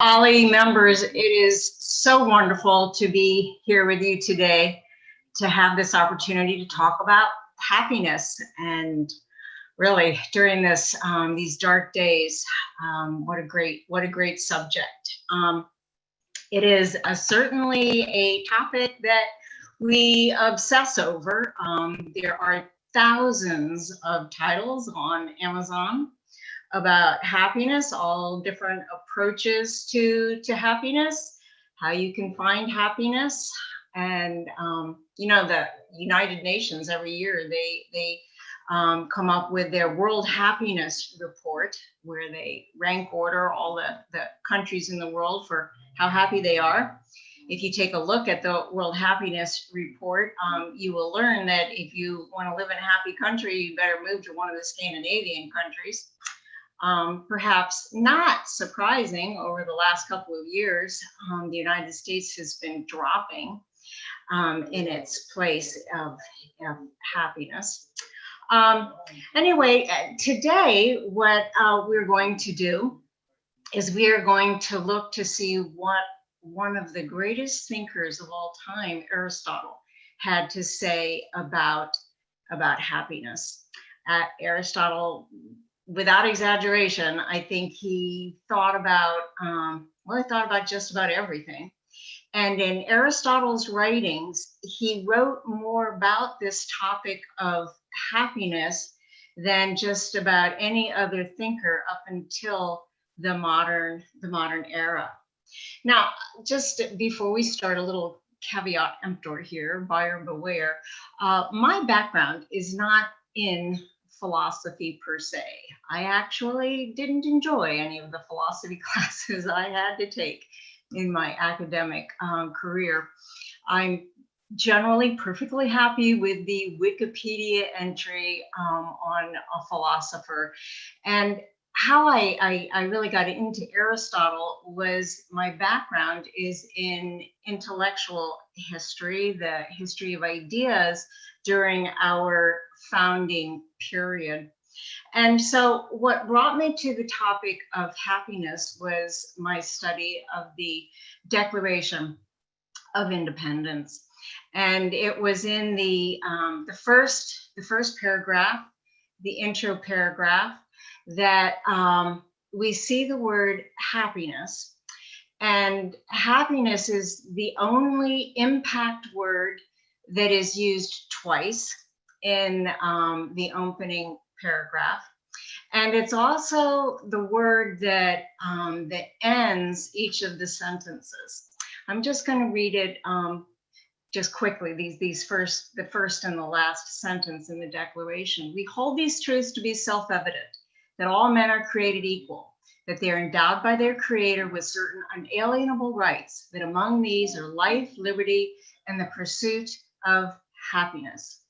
OLLI members, it is so wonderful to be here with you today to have this opportunity to talk about happiness. And really, during these dark days, what a great subject. It is certainly a topic that we obsess over. There are thousands of titles on Amazon about happiness, all different approaches to happiness, how you can find happiness. And the United Nations every year they come up with their World Happiness Report, where they rank order all the countries in the world for how happy they are. If you take a look at the World Happiness Report, you will learn that if you want to live in a happy country, you better move to one of the Scandinavian countries. Perhaps not surprising, over the last couple of years, the United States has been dropping in its place of happiness. Anyway, today what we're going to do is we are going to look to see what one of the greatest thinkers of all time, Aristotle, had to say about happiness. Aristotle, without exaggeration, I think he thought about, just about everything. And in Aristotle's writings, he wrote more about this topic of happiness than just about any other thinker up until the modern era. Now, just before we start, a little caveat emptor here, buyer beware. My background is not in philosophy per se. I actually didn't enjoy any of the philosophy classes I had to take in my academic career. I'm generally perfectly happy with the Wikipedia entry on a philosopher. And how I really got into Aristotle was, my background is in intellectual history, the history of ideas during our founding period. And so what brought me to the topic of happiness was my study of the Declaration of Independence. And it was in the first paragraph, the intro paragraph, that we see the word happiness. And happiness is the only impact word that is used twice in the opening paragraph. And it's also the word that ends each of the sentences. I'm just going to read it just quickly, the first and the last sentence in the Declaration. We hold these truths to be self-evident, that all men are created equal, that they are endowed by their Creator with certain unalienable rights, that among these are life, liberty, and the pursuit of happiness.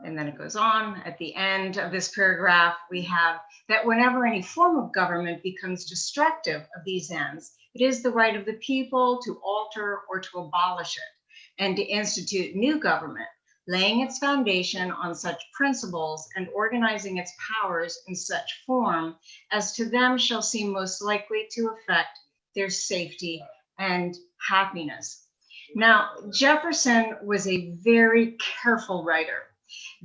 And then it goes on. At the end of this paragraph, we have that whenever any form of government becomes destructive of these ends, it is the right of the people to alter or to abolish it, and to institute new government, laying its foundation on such principles and organizing its powers in such form as to them shall seem most likely to affect their safety and happiness. Now, Jefferson was a very careful writer,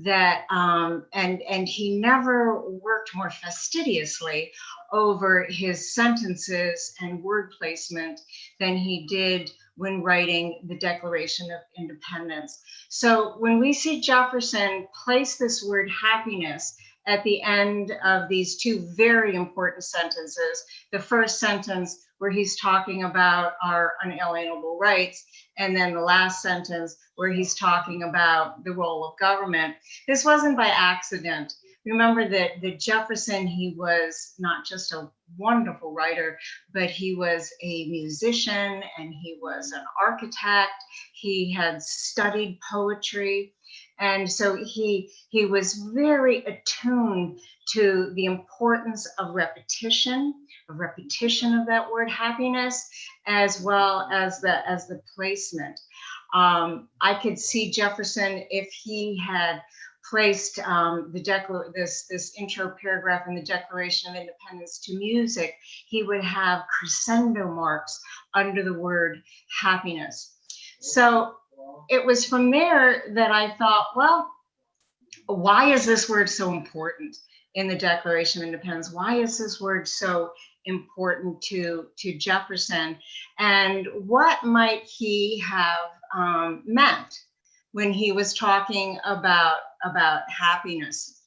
that and he never worked more fastidiously over his sentences and word placement than he did when writing the Declaration of Independence. So when we see Jefferson place this word happiness at the end of these two very important sentences, the first sentence where he's talking about our unalienable rights, and then the last sentence where he's talking about the role of government, this wasn't by accident. Remember that Jefferson, he was not just a wonderful writer, but he was a musician and he was an architect. He had studied poetry. And so he was very attuned to the importance of repetition of that word happiness, as well as the placement. I could see Jefferson, if he had placed this intro paragraph in the Declaration of Independence to music, he would have crescendo marks under the word happiness. So it was from there that I thought, well, why is this word so important in the Declaration of Independence? Why is this word so important to Jefferson? And what might he have meant when he was talking about happiness?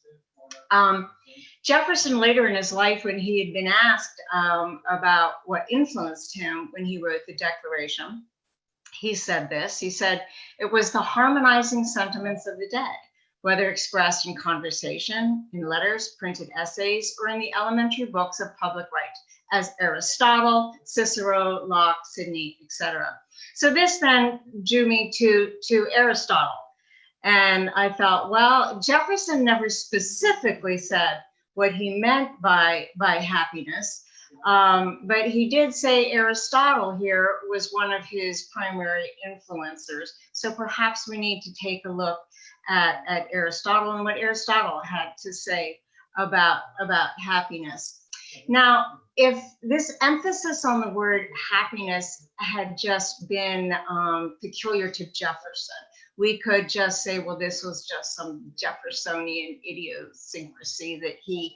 Jefferson later in his life, when he had been asked about what influenced him when he wrote the Declaration, he said this. He said, "It was the harmonizing sentiments of the day, whether expressed in conversation, in letters, printed essays, or in the elementary books of public right, as Aristotle, Cicero, Locke, Sidney, etc." So this then drew me to Aristotle. And I thought, well, Jefferson never specifically said what he meant by happiness. But he did say Aristotle here was one of his primary influencers. So perhaps we need to take a look at Aristotle and what Aristotle had to say about happiness. Now, if this emphasis on the word happiness had just been peculiar to Jefferson, we could just say, well, this was just some Jeffersonian idiosyncrasy that he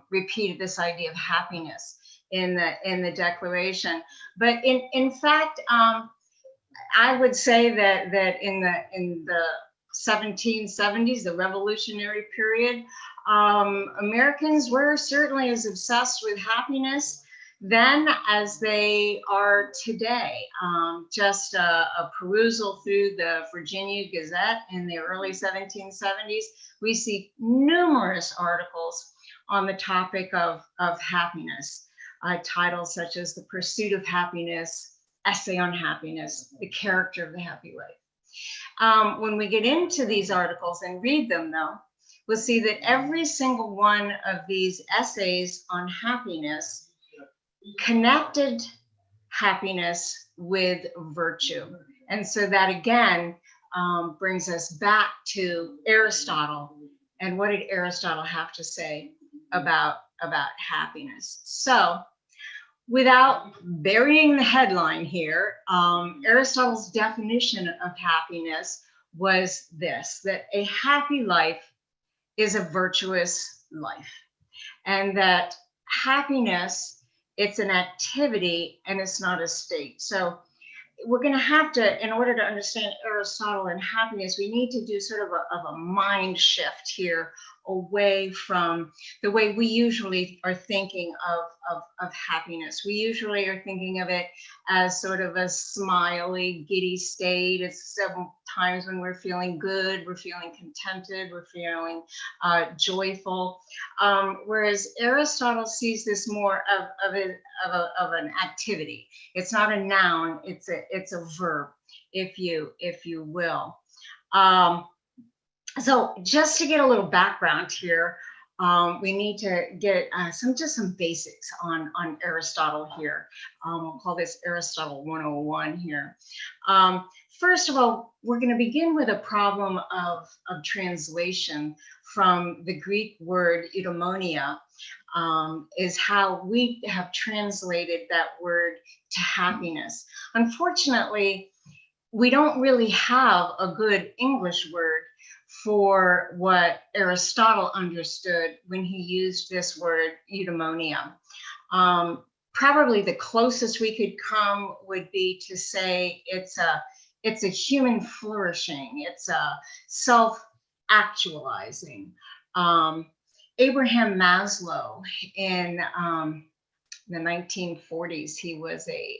repeated this idea of happiness in the Declaration. But in fact, I would say that in the 1770s, the Revolutionary period, Americans were certainly as obsessed with happiness then as they are today. Just a perusal through the Virginia Gazette in the early 1770s, we see numerous articles on the topic of happiness, titles such as "The Pursuit of Happiness," "Essay on Happiness," "The Character of the Happy Life." When we get into these articles and read them, though, we'll see that every single one of these essays on happiness connected happiness with virtue. And so that again brings us back to Aristotle. And what did Aristotle have to say about happiness? So without burying the headline here, Aristotle's definition of happiness was this, that a happy life is a virtuous life. And that happiness, it's an activity and it's not a state. So we're going to have to, in order to understand Aristotle and happiness, we need to do sort of a mind shift here away from the way we usually are thinking of happiness. We usually are thinking of it as sort of a smiley, giddy state. It's several times when we're feeling good, we're feeling contented, we're feeling joyful. Whereas Aristotle sees this more of an activity. It's not a noun, it's a verb, if you will. So just to get a little background here, we need to get some basics on Aristotle here. We'll call this Aristotle 101 here. First of all, we're going to begin with a problem of translation from the Greek word eudaimonia, is how we have translated that word to happiness. Unfortunately, we don't really have a good English word for what Aristotle understood when he used this word eudaimonia. Probably the closest we could come would be to say it's a human flourishing, it's a self-actualizing. Abraham Maslow in the 1940s, he was a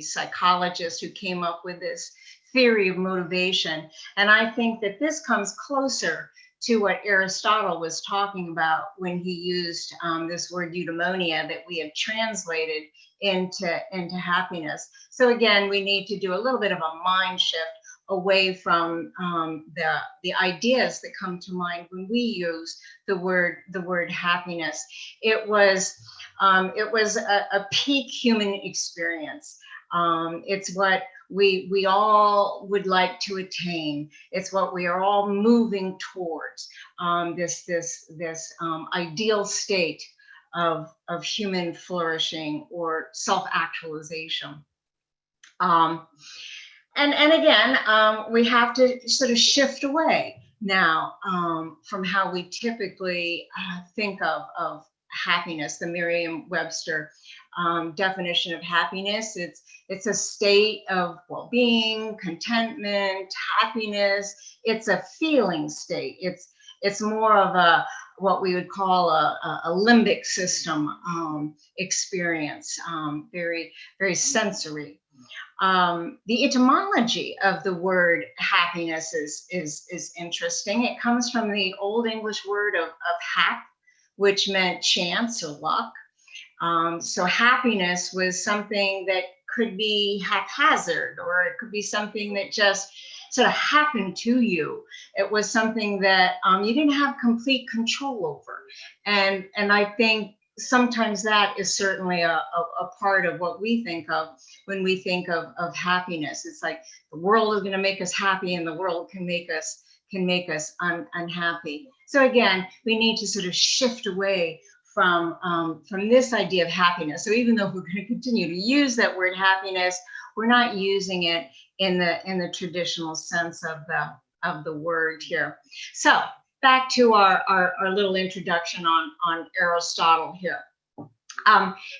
psychologist who came up with this theory of motivation. And I think that this comes closer to what Aristotle was talking about when he used this word eudaimonia that we have translated into happiness. So again, we need to do a little bit of a mind shift away from the ideas that come to mind when we use the word happiness. It was a peak human experience. It's what we all would like to attain. It's what we are all moving towards, this ideal state of human flourishing or self-actualization. And again, we have to sort of shift away now from how we typically think of happiness. The Merriam-Webster definition of happiness, it's a state of well-being, contentment, happiness. It's a feeling state. It's more of a what we would call a limbic system experience, very, very sensory. The etymology of the word happiness is interesting. It comes from the Old English word of hap, which meant chance or luck. So happiness was something that could be haphazard, or it could be something that just sort of happened to you. It was something that you didn't have complete control over. And I think sometimes that is certainly a part of what we think of when we think of happiness. It's like the world is going to make us happy, and the world can make us unhappy. So again, we need to sort of shift away from this idea of happiness. So even though we're going to continue to use that word happiness, we're not using it in the traditional sense of the word here. So back to our little introduction on Aristotle here.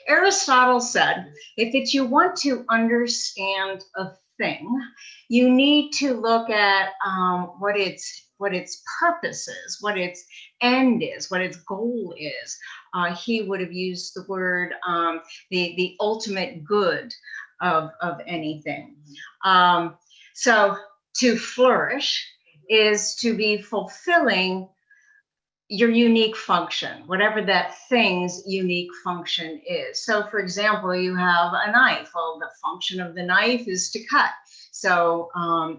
Aristotle said, if it's you want to understand a thing, you need to look at what its purpose is, what its end is, what its goal is. He would have used the word the ultimate good of anything. So to flourish is to be fulfilling your unique function, whatever that thing's unique function is. So for example, you have a knife. Well, the function of the knife is to cut. So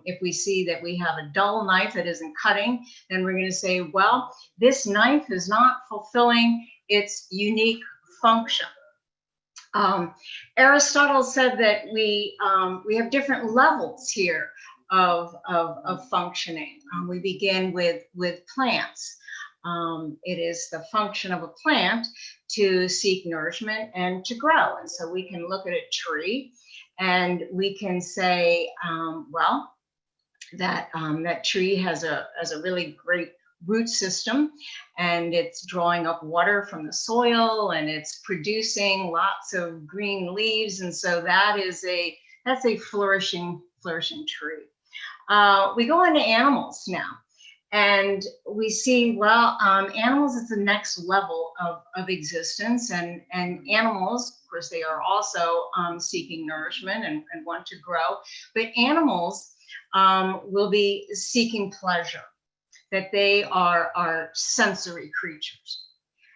if we see that we have a dull knife that isn't cutting, then we're going to say, well, this knife is not fulfilling its unique function. Aristotle said that we have different levels here of functioning. We begin with plants. It is the function of a plant to seek nourishment and to grow. And so we can look at a tree and we can say, well, that tree has a really great root system, and it's drawing up water from the soil, and it's producing lots of green leaves. And so that's a flourishing tree. We go into animals now. And we see, well, animals is the next level of existence, and animals, of course, they are also seeking nourishment and want to grow, but animals will be seeking pleasure, that they are sensory creatures.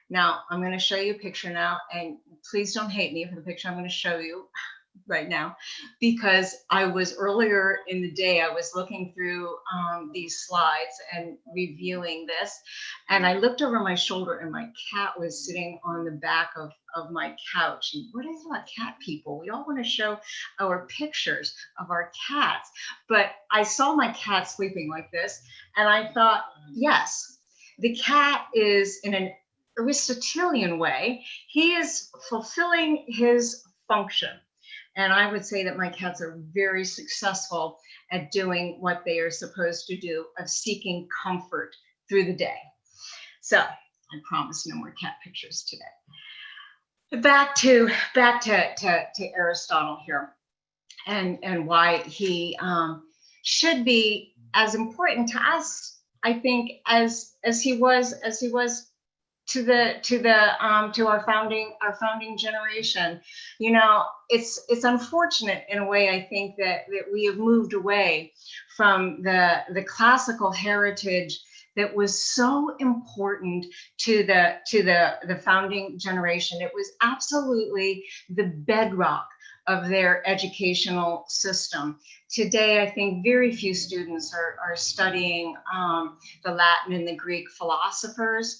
Now, I'm going to show you a picture now, and please don't hate me for the picture I'm going to show you right now, because I was earlier in the day, I was looking through these slides and reviewing this, and I looked over my shoulder and my cat was sitting on the back of my couch. And what is about cat people? We all want to show our pictures of our cats, but I saw my cat sleeping like this, and I thought, yes, the cat is, in an Aristotelian way, he is fulfilling his function. And I would say that my cats are very successful at doing what they are supposed to do, of seeking comfort through the day. So I promise no more cat pictures today. Back to Aristotle here, and why he should be as important to us, I think, as he was to our founding generation. You know, it's unfortunate in a way, I think, that we have moved away from the classical heritage that was so important to the founding generation. It was absolutely the bedrock of their educational system. Today, I think very few students are studying the Latin and the Greek philosophers.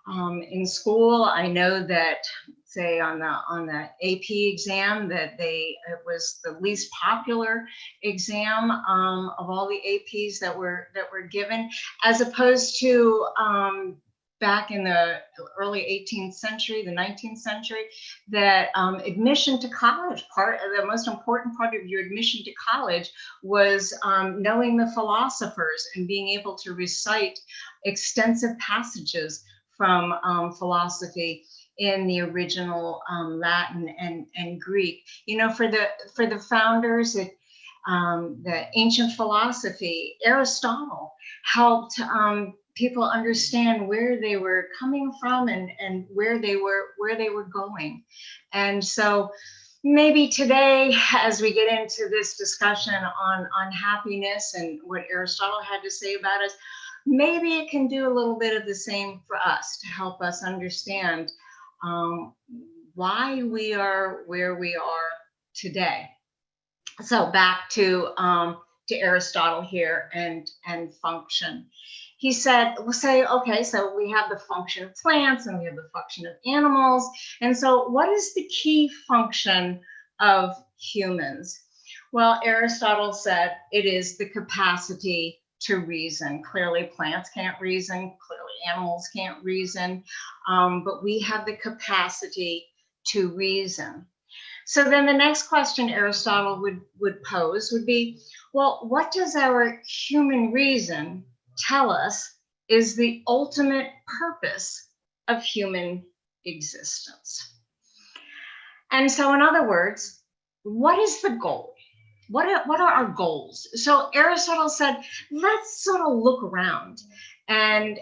In school, I know that, say on the AP exam, that it was the least popular exam of all the APs that were given, as opposed to back in the early 18th century, the 19th century, that admission to college, the most important part of your admission to college was knowing the philosophers and being able to recite extensive passages from philosophy in the original Latin and Greek. You know, for the founders, the ancient philosophy, Aristotle helped people understand where they were coming from and where they were going. And so maybe today, as we get into this discussion on happiness and what Aristotle had to say about us, maybe it can do a little bit of the same for us to help us understand why we are where we are today. So back to Aristotle here and function. He said, we'll say, okay, so we have the function of plants and we have the function of animals. And so what is the key function of humans? Well, Aristotle said it is the capacity to reason. Clearly, plants can't reason. Clearly, animals can't reason. But we have the capacity to reason. So then the next question Aristotle would pose would be, well, what does our human reason tell us is the ultimate purpose of human existence? And so, in other words, what is the goal? What are our goals? So Aristotle said, let's sort of look around and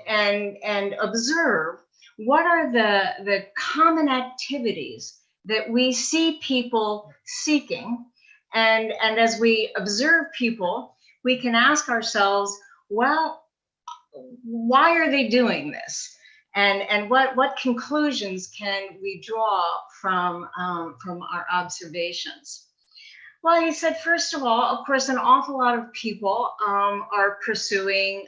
observe what are the common activities that we see people seeking. And as we observe people, we can ask ourselves, well, why are they doing this? And what conclusions can we draw from our observations? Well, he said, first of all, of course, an awful lot of people are pursuing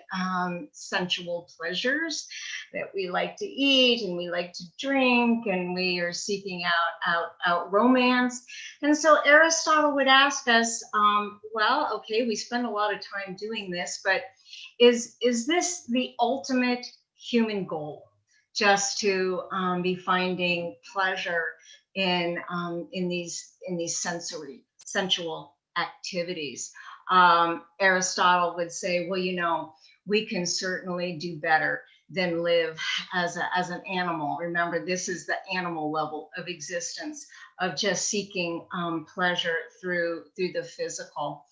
sensual pleasures, that we like to eat and we like to drink and we are seeking out romance. And so Aristotle would ask us, well, okay, we spend a lot of time doing this, but is this the ultimate human goal? Just to be finding pleasure in these sensual activities. Aristotle would say, well, you know, we can certainly do better than live as an animal. Remember, this is the animal level of existence, of just seeking pleasure through the physical.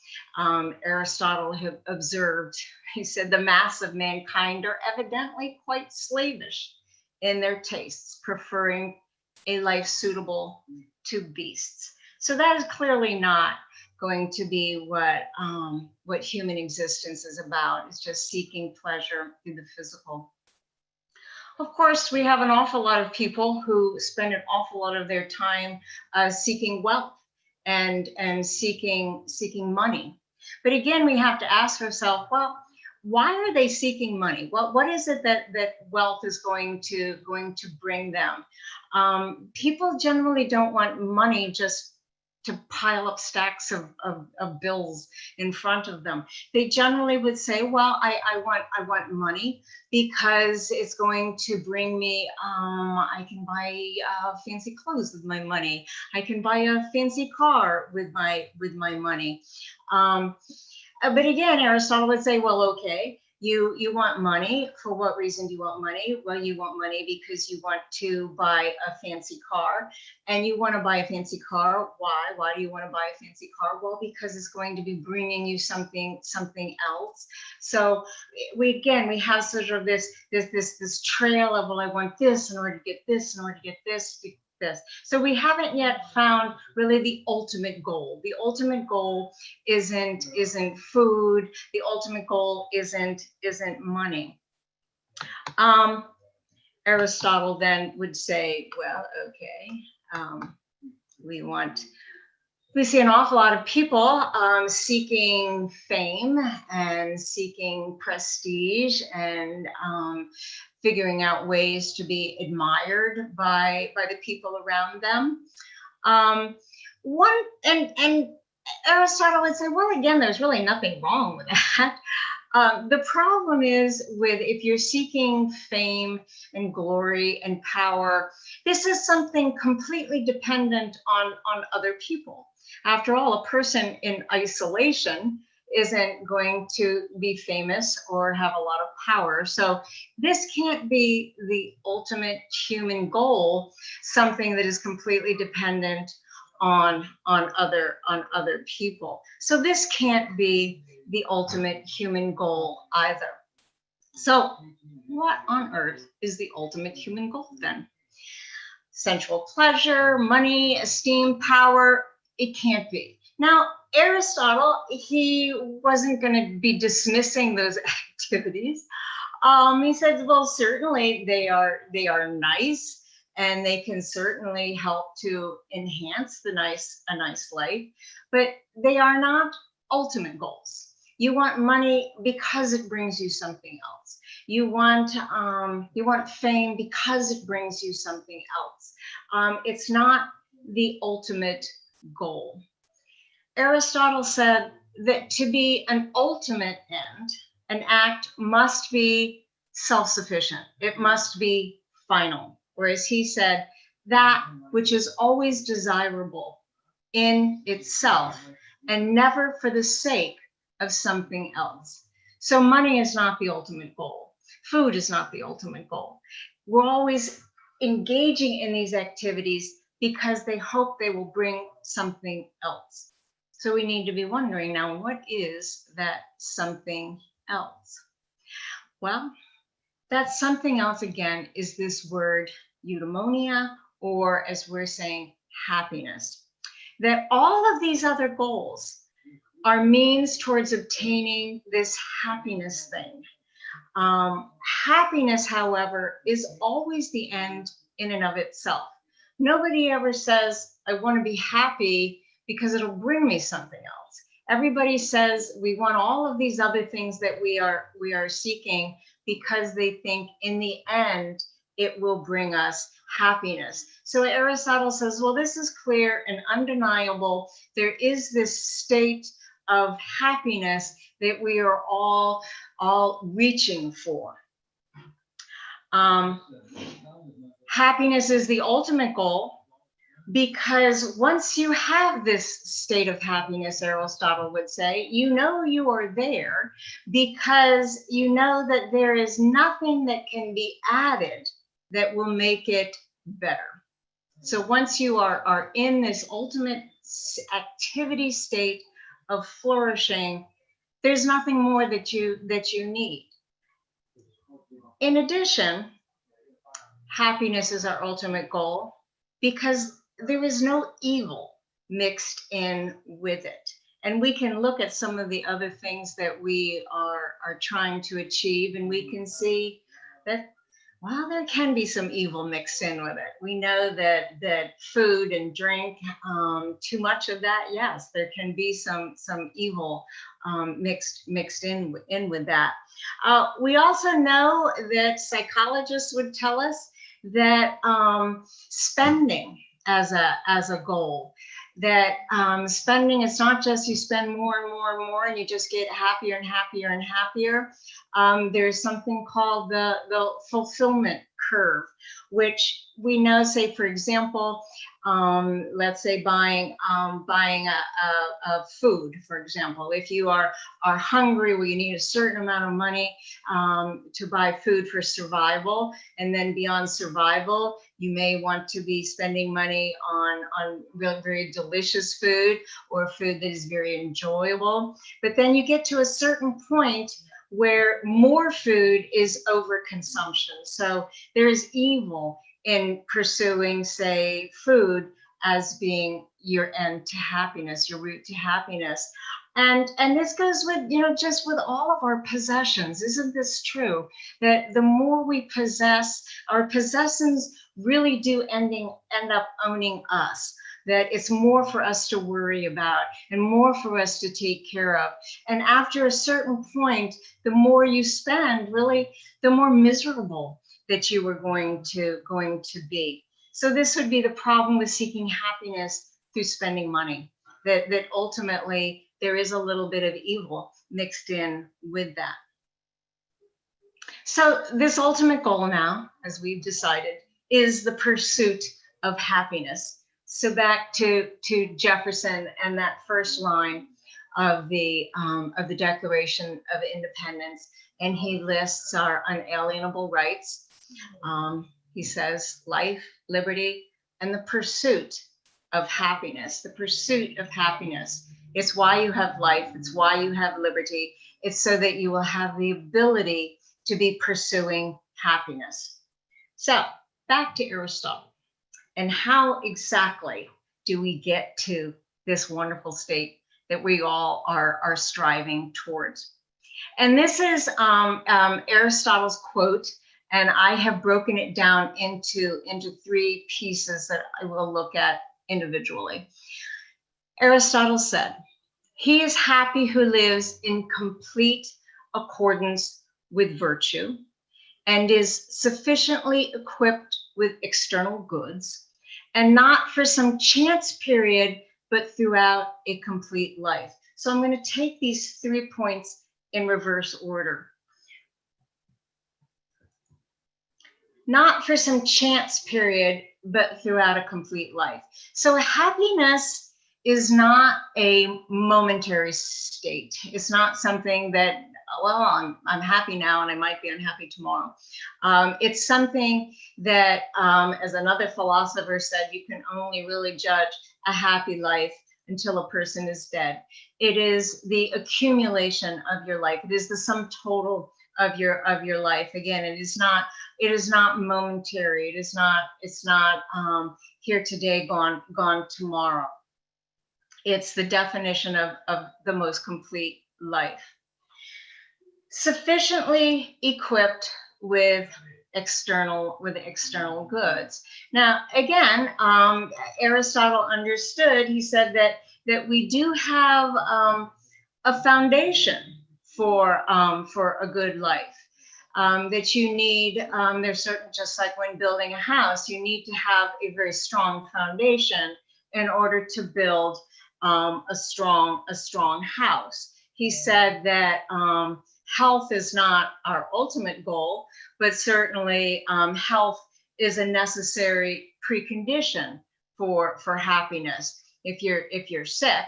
Aristotle had observed, he said, the mass of mankind are evidently quite slavish in their tastes, preferring a life suitable to beasts. So that is clearly not going to be what human existence is about. It's just seeking pleasure through the physical. Of course, we have an awful lot of people who spend an awful lot of their time seeking wealth and seeking money. But again, we have to ask ourselves, well, why are they seeking money? What is it that wealth is going to bring them? People generally don't want money just to pile up stacks of bills in front of them. They generally would say, well, I want money because it's going to bring me, I can buy fancy clothes with my money. I can buy a fancy car with my money. But again, Aristotle would say, well, okay, you want money. For what reason do you want money? Well, you want money because you want to buy a fancy car. And you want to buy a fancy car. Why? Why do you want to buy a fancy car? Well, because it's going to be bringing you something else. So we have sort of this trail of, well, I want this in order to get this, in order to get this. So we haven't yet found really the ultimate goal. The ultimate goal isn't food. The ultimate goal isn't money. Aristotle then would say, well, okay, we see an awful lot of people seeking fame and seeking prestige and figuring out ways to be admired by the people around them. And Aristotle would say, well, again, there's really nothing wrong with that. The problem is with if you're seeking fame and glory and power, this is something completely dependent on other people. After all, a person in isolation isn't going to be famous or have a lot of power. So this can't be the ultimate human goal, something that is completely dependent on other people. So this can't be the ultimate human goal either. So what on earth is the ultimate human goal then? Sensual pleasure, money, esteem, power? It can't be. Now, Aristotle, he wasn't going to be dismissing those activities. He said, well, certainly they are nice, and they can certainly help to enhance a nice life, but they are not ultimate goals. You want money because it brings you something else. You want fame because it brings you something else. It's not the ultimate goal. Aristotle said that to be an ultimate end, an act must be self-sufficient. It must be final. Whereas he said that which is always desirable in itself and never for the sake of something else. So money is not the ultimate goal. Food is not the ultimate goal. We're always engaging in these activities because they hope they will bring something else. So we need to be wondering now, what is that something else? Well, that something else, again, is this word eudaimonia, or as we're saying, happiness. That all of these other goals are means towards obtaining this happiness thing. Happiness, however, is always the end in and of itself. Nobody ever says, I want to be happy because it'll bring me something else. Everybody says we want all of these other things that we are seeking because they think in the end it will bring us happiness. So Aristotle says, well, this is clear and undeniable. There is this state of happiness that we are all reaching for. Happiness is the ultimate goal, because once you have this state of happiness, Aristotle would say, you know you are there because you know that there is nothing that can be added that will make it better. So once you are in this ultimate activity state of flourishing, there's nothing more that you need. In addition, happiness is our ultimate goal because there is no evil mixed in with it. And we can look at some of the other things that we are trying to achieve, and we can see that, well, there can be some evil mixed in with it. We know that food and drink, too much of that, yes, there can be some evil mixed in with that. We also know that psychologists would tell us that spending as a goal, that spending is not just you spend more and more and more and you just get happier and happier and happier. There's something called the fulfillment curve, which we know, say, for example, let's say buying a food, for example. If you are hungry, well, you need a certain amount of money to buy food for survival, and then beyond survival, you may want to be spending money on really very delicious food or food that is very enjoyable. But then you get to a certain point where more food is overconsumption. So there is evil in pursuing, say, food as being your end to happiness, your route to happiness. And this goes with, just with all of our possessions. Isn't this true? That the more we possess, our possessions really do end up owning us. That it's more for us to worry about and more for us to take care of. And after a certain point, the more you spend, really, the more miserable that you were going to be. So this would be the problem with seeking happiness through spending money, that ultimately there is a little bit of evil mixed in with that. So this ultimate goal now, as we've decided, is the pursuit of happiness. So back to Jefferson and that first line of the Declaration of Independence, and he lists our unalienable rights. He says life, liberty, and the pursuit of happiness. The pursuit of happiness. It's why you have life. It's why you have liberty. It's so that you will have the ability to be pursuing happiness. So back to Aristotle. And how exactly do we get to this wonderful state that we all are striving towards? And this is Aristotle's quote, and I have broken it down into three pieces that I will look at individually. Aristotle said, "He is happy who lives in complete accordance with virtue and is sufficiently equipped with external goods, and not for some chance period, but throughout a complete life." So I'm going to take these 3 points in reverse order. Not for some chance period, but throughout a complete life. So happiness is not a momentary state. It's not something that, well, I'm happy now and I might be unhappy tomorrow. It's something that, as another philosopher said, you can only really judge a happy life until a person is dead. It is the accumulation of your life. It is the sum total of your life. Again, it is not momentary. It's not here today, gone tomorrow. It's the definition of the most complete life. Sufficiently equipped with external goods. Now, again, Aristotle understood. He said that we do have a foundation for a good life. That you need. There's certain, just like when building a house, you need to have a very strong foundation in order to build a strong house. He said that health is not our ultimate goal, but certainly health is a necessary precondition for happiness. If you're sick,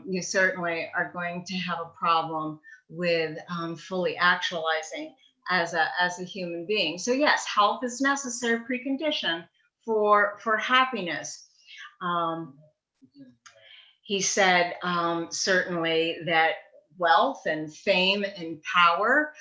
you certainly are going to have a problem with fully actualizing as a human being. So yes, health is necessary precondition for happiness. He said certainly that wealth and fame and power,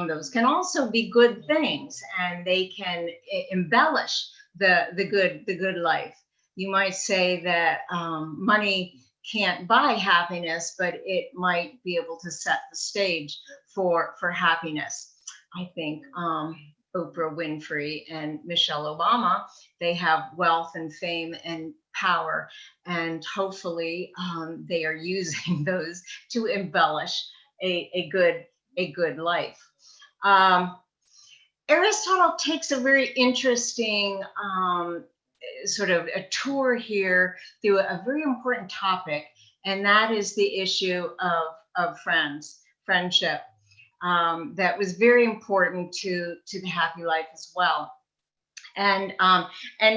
those can also be good things, and they can embellish the good life. You might say that money can't buy happiness, but it might be able to set the stage for happiness. I think Oprah Winfrey and Michelle Obama, they have wealth and fame and power, and hopefully they are using those to embellish a good life. Aristotle takes a very interesting sort of a tour here through a very important topic, and that is the issue of friendship. That was very important to the happy life as well. And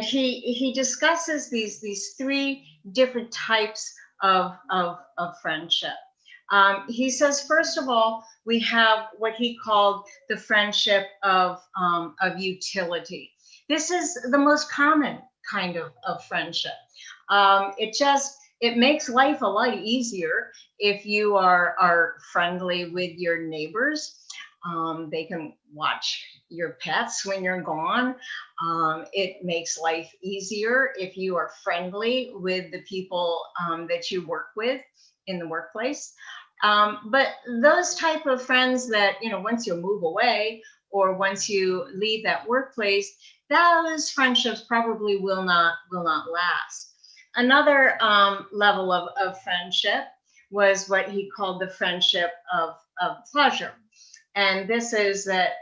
he discusses these three different types of friendship. He says, first of all, we have what he called the friendship of utility. This is the most common kind of friendship. It makes life a lot easier if you are friendly with your neighbors. They can watch your pets when you're gone. It makes life easier if you are friendly with the people that you work with in the workplace. But those type of friends that, once you move away or once you leave that workplace, those friendships probably will not last. Another level of friendship was what he called the friendship of pleasure. And this is that,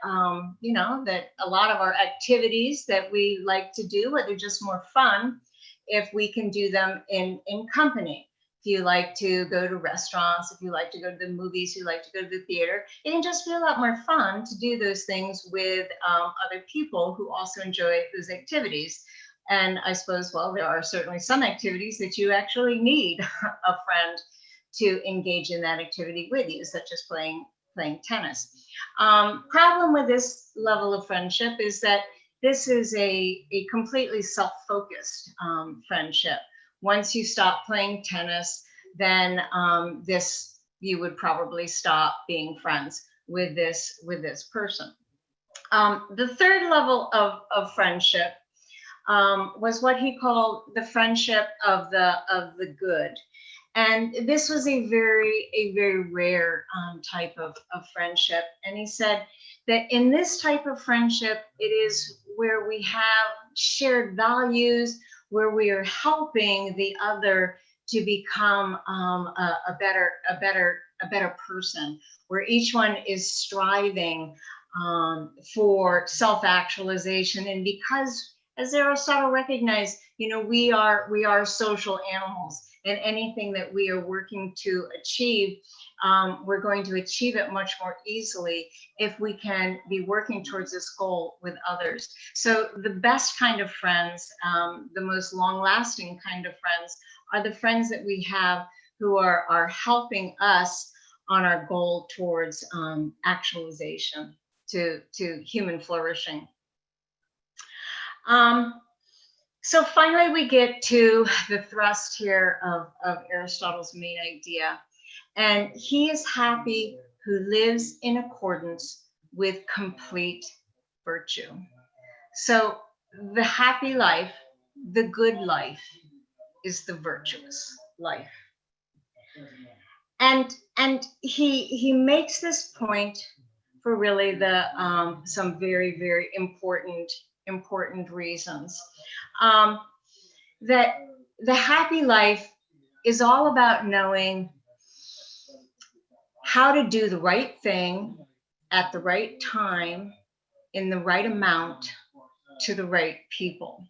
you know, that a lot of our activities that we like to do, they're just more fun if we can do them in company. If you like to go to restaurants, if you like to go to the movies, you like to go to the theater, it can just be a lot more fun to do those things with other people who also enjoy those activities. And I suppose, well, there are certainly some activities that you actually need a friend to engage in that activity with you, such as playing tennis. Problem with this level of friendship is that this is a completely self-focused friendship. Once you stop playing tennis, then you would probably stop being friends with this person. The third level of friendship was what he called the friendship of the good. And this was a very rare type of friendship. And he said that in this type of friendship, it is where we have shared values, where we are helping the other to become a better person, where each one is striving for self-actualization. And because, as Aristotle recognized, you know, we are social animals, and anything that we are working to achieve, we're going to achieve it much more easily if we can be working towards this goal with others. So the best kind of friends, the most long-lasting kind of friends, are the friends that we have who are helping us on our goal towards actualization, to human flourishing. So finally, we get to the thrust here of Aristotle's main idea. And he is happy who lives in accordance with complete virtue. So the happy life, the good life, is the virtuous life. And he makes this point for really the some very important reasons. That the happy life is all about knowing how to do the right thing at the right time, in the right amount, to the right people.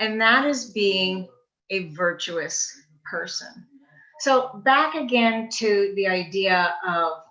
And that is being a virtuous person. So back again to the idea of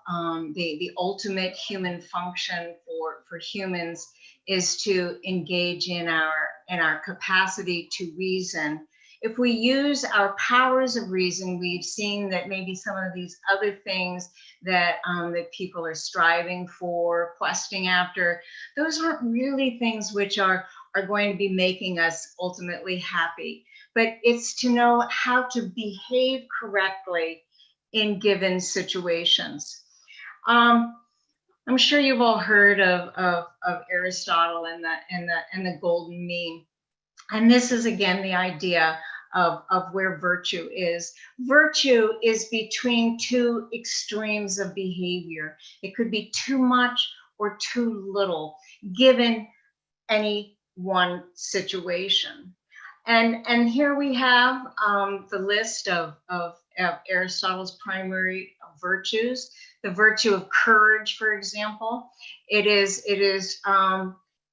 the ultimate human function for humans is to engage in our capacity to reason. If we use our powers of reason, we've seen that maybe some of these other things that that people are striving for, questing after, those aren't really things which are going to be making us ultimately happy. But it's to know how to behave correctly in given situations. I'm sure you've all heard of Aristotle and the golden mean. And this is again the idea of where virtue is. Virtue is between two extremes of behavior. It could be too much or too little, given any one situation. And here we have the list of Aristotle's primary virtues. The virtue of courage, for example, it is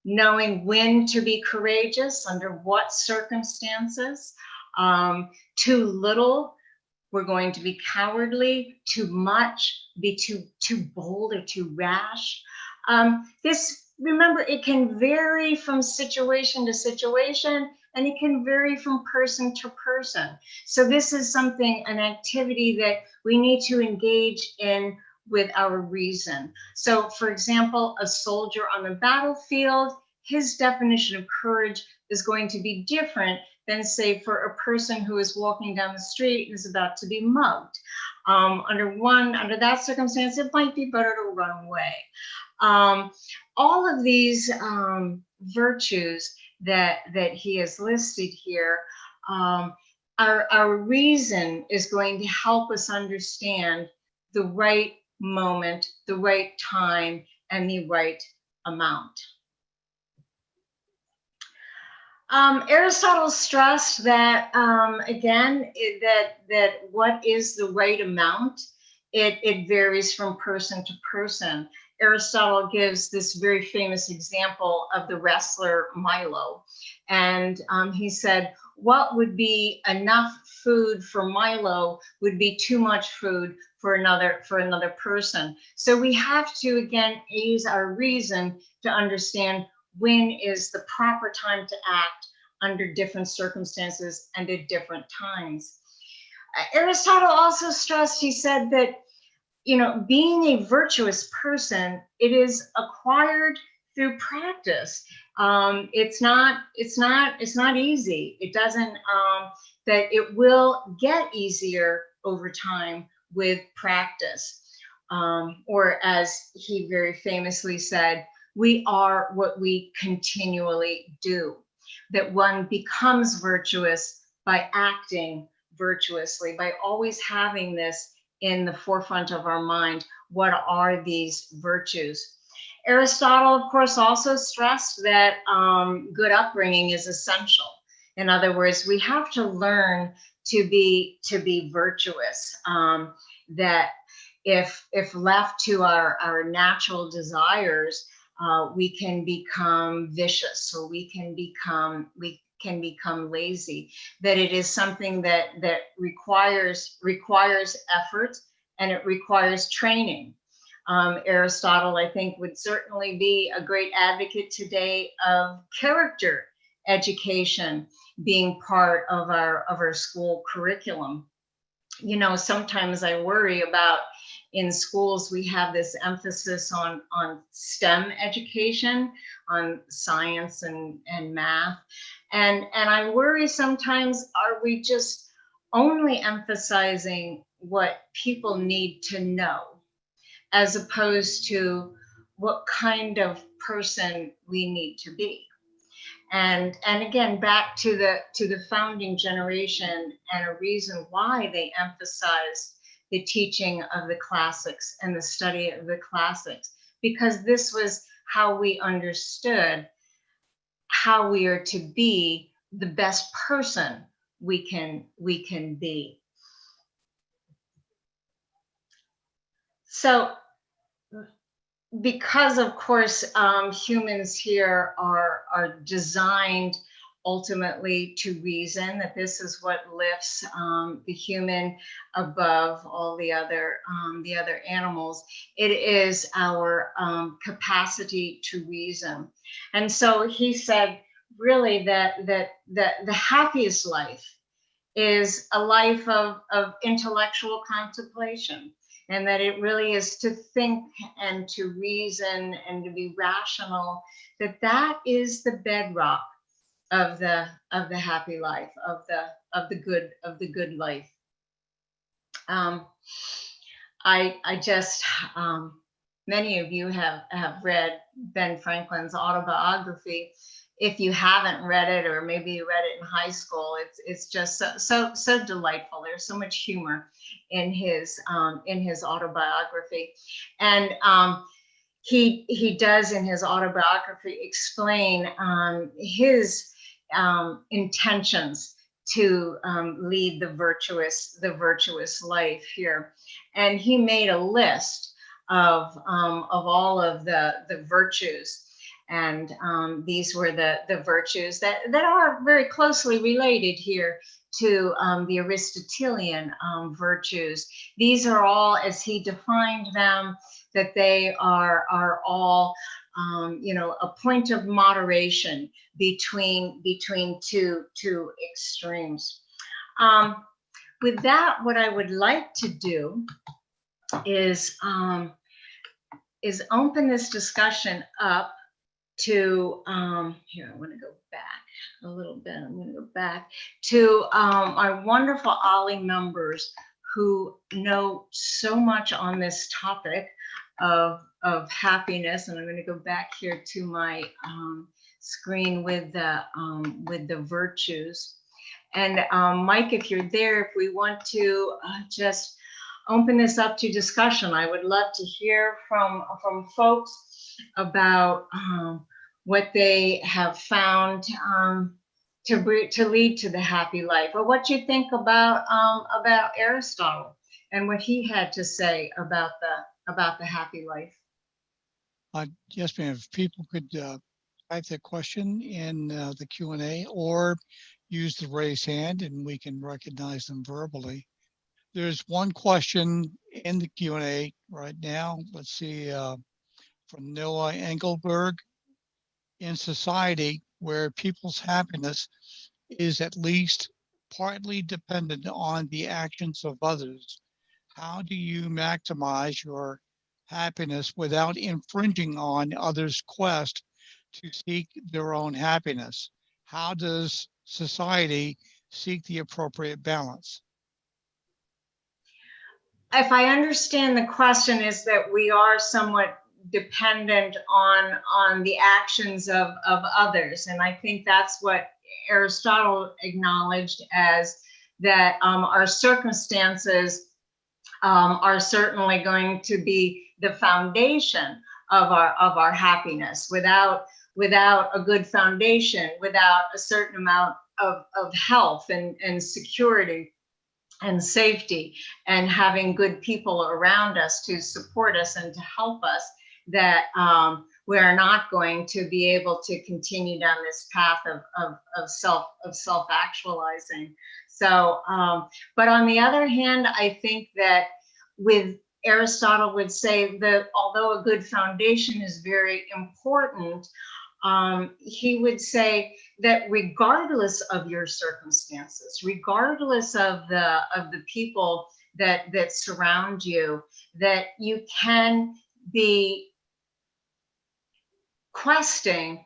knowing when to be courageous, under what circumstances. Too little, we're going to be cowardly. Too much, be too bold or too rash. Remember, it can vary from situation to situation, and it can vary from person to person. So this is an activity that we need to engage in with our reason. So for example, a soldier on the battlefield, his definition of courage is going to be different than, say, for a person who is walking down the street and is about to be mugged. Under that circumstance, it might be better to run away. All of these virtues that he has listed here, our reason is going to help us understand the right moment, the right time, and the right amount. Aristotle stressed that, again, that what is the right amount, it varies from person to person. Aristotle gives this very famous example of the wrestler Milo. And he said, what would be enough food for Milo would be too much food for another person. So we have to, again, use our reason to understand when is the proper time to act under different circumstances and at different times. Aristotle also stressed, he said that, being a virtuous person, it is acquired through practice. It's not easy. It doesn't, that it will get easier over time with practice. Or as he very famously said, we are what we continually do. That one becomes virtuous by acting virtuously, by always having this in the forefront of our mind. What are these virtues? Aristotle, of course, also stressed that good upbringing is essential. In other words, we have to learn to be virtuous. That if left to our natural desires, we can become vicious, or we can become lazy. That it is something that requires effort, and it requires training. Aristotle, I think, would certainly be a great advocate today of character education being part of our school curriculum. Sometimes I worry about, in schools, we have this emphasis on STEM education, on science and math. And I worry sometimes, are we just only emphasizing what people need to know, as opposed to what kind of person we need to be? And again, back to the founding generation, and a reason why they emphasized the teaching of the classics and the study of the classics, because this was how we understood how we are to be the best person we can be. So, because of course humans here are designed ultimately to reason, that this is what lifts the human above all the other animals. It is our capacity to reason. And so he said, really, that the happiest life is a life of intellectual contemplation, and that it really is to think and to reason and to be rational, that is the bedrock of the happy life, of the good life. I just, many of you have read Ben Franklin's Autobiography. If you haven't read it, or maybe you read it in high school, it's just so delightful. There's so much humor in his autobiography, and he does in his autobiography explain his intentions to lead the virtuous life here, and he made a list of all of the virtues. And these were the virtues that are very closely related here to the Aristotelian virtues. These are all, as he defined them, that they are all a point of moderation between two extremes. With that, what I would like to do is open this discussion up to, here, I want to go back a little bit. I'm going to go back to our wonderful OLLI members who know so much on this topic of happiness. And I'm going to go back here to my screen with the virtues. And Mike, if you're there, if we want to just open this up to discussion, I would love to hear from folks about what they have found to lead to the happy life, or what you think about Aristotle and what he had to say about the happy life. Yes, ma'am. If people could type their question in the Q&A or use the raise hand and we can recognize them verbally. There's one question in the Q&A right now. Let's see, from Noah Engelberg. In society where people's happiness is at least partly dependent on the actions of others, how do you maximize your happiness without infringing on others' quest to seek their own happiness? How does society seek the appropriate balance? If I understand the question, is that we are somewhat dependent on the actions of others, and I think that's what Aristotle acknowledged as that our circumstances are certainly going to be the foundation of our happiness. Without a good foundation, without a certain amount of health and security and safety, and having good people around us to support us and to help us, that we are not going to be able to continue down this path of self actualizing. So, but on the other hand, I think that with Aristotle would say that although a good foundation is very important, he would say that regardless of your circumstances, regardless of the people that surround you, that you can be questing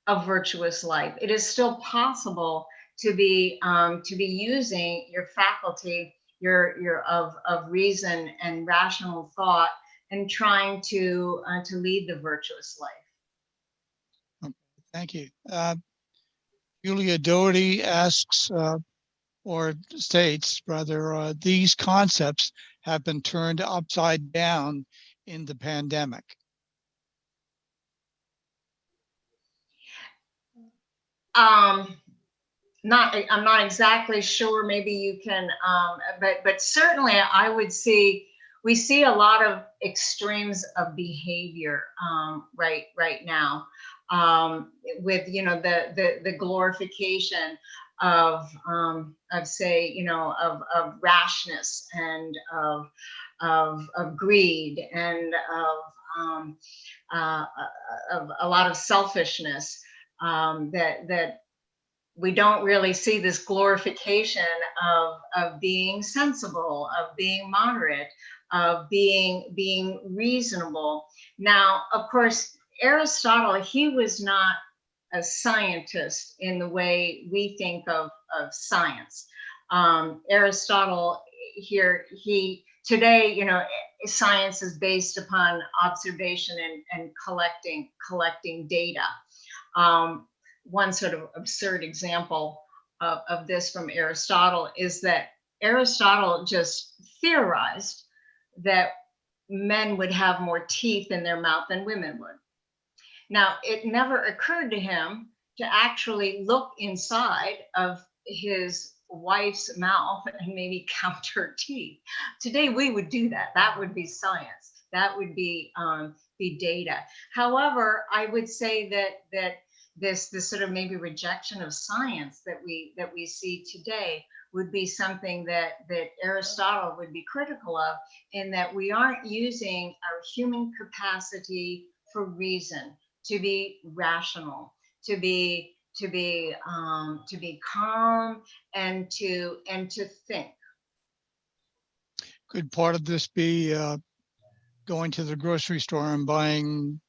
a virtuous life. It is still possible to be using your faculty, your of reason and rational thought, and trying to lead the virtuous life. Okay, thank you. Julia Doherty asks, or states rather, these concepts have been turned upside down in the pandemic. Um, I'm not exactly sure. Maybe you can, but certainly I would see we see a lot of extremes of behavior right now, with the glorification of say of rashness and of greed and uh, of a lot of selfishness, that we don't really see this glorification of being sensible, of being moderate, of being reasonable. Now, of course, Aristotle, he was not a scientist in the way we think of science. Aristotle here, he today, science is based upon observation and collecting data. Um, One sort of absurd example of this from Aristotle is that Aristotle just theorized that men would have more teeth in their mouth than women would. Now, it never occurred to him to actually look inside of his wife's mouth and maybe count her teeth. Today, we would do that. That would be science. That would be data. However, I would say that this sort of maybe rejection of science that we see today would be something that Aristotle would be critical of, in that we aren't using our human capacity for reason, to be rational, to be calm, and to think. Could part of this be going to the grocery store and buying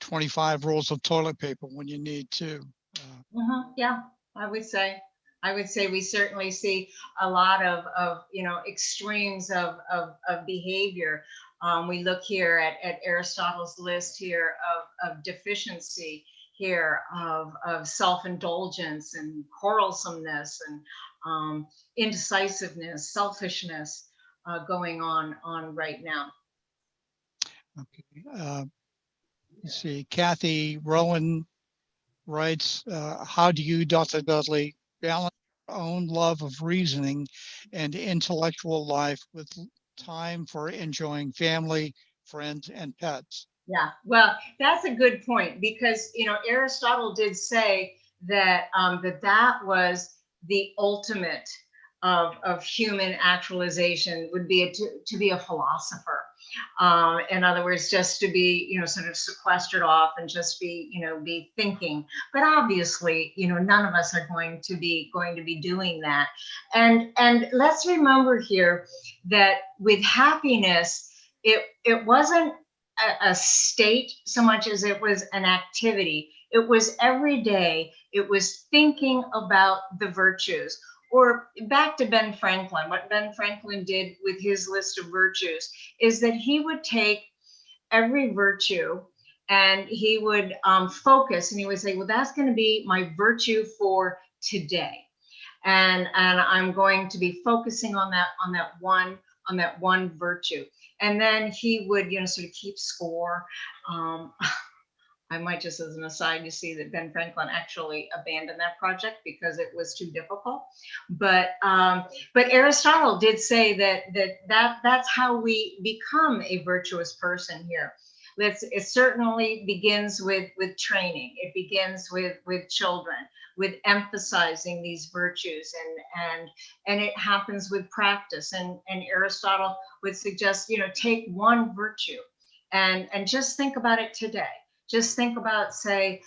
25 rolls of toilet paper when you need to? Yeah, I would say. I would say we certainly see a lot of extremes of behavior. We look here at Aristotle's list here of deficiency, here of self-indulgence and quarrelsomeness and indecisiveness, selfishness, going on right now. Okay. Let's see. Kathy Rowan writes, how do you, Dr. Dudley, balance your own love of reasoning and intellectual life with time for enjoying family, friends, and pets? Yeah, well, that's a good point because Aristotle did say that that was the ultimate of human actualization would be to be a philosopher. In other words, just to be sort of sequestered off and just be thinking. But obviously, none of us are going to be doing that. And let's remember here that with happiness, it wasn't a state so much as it was an activity. It was every day. It was thinking about the virtues. Or back to Ben Franklin, what Ben Franklin did with his list of virtues is that he would take every virtue and he would focus and he would say, well, that's going to be my virtue for today. And I'm going to be focusing on that one virtue. And then he would, sort of keep score. Um, I might just as an aside, you see that Ben Franklin actually abandoned that project because it was too difficult. But Aristotle did say that's how we become a virtuous person here. It certainly begins with training. It begins with children, with emphasizing these virtues, and it happens with practice. And Aristotle would suggest, take one virtue and just think about it today. Just think about, say,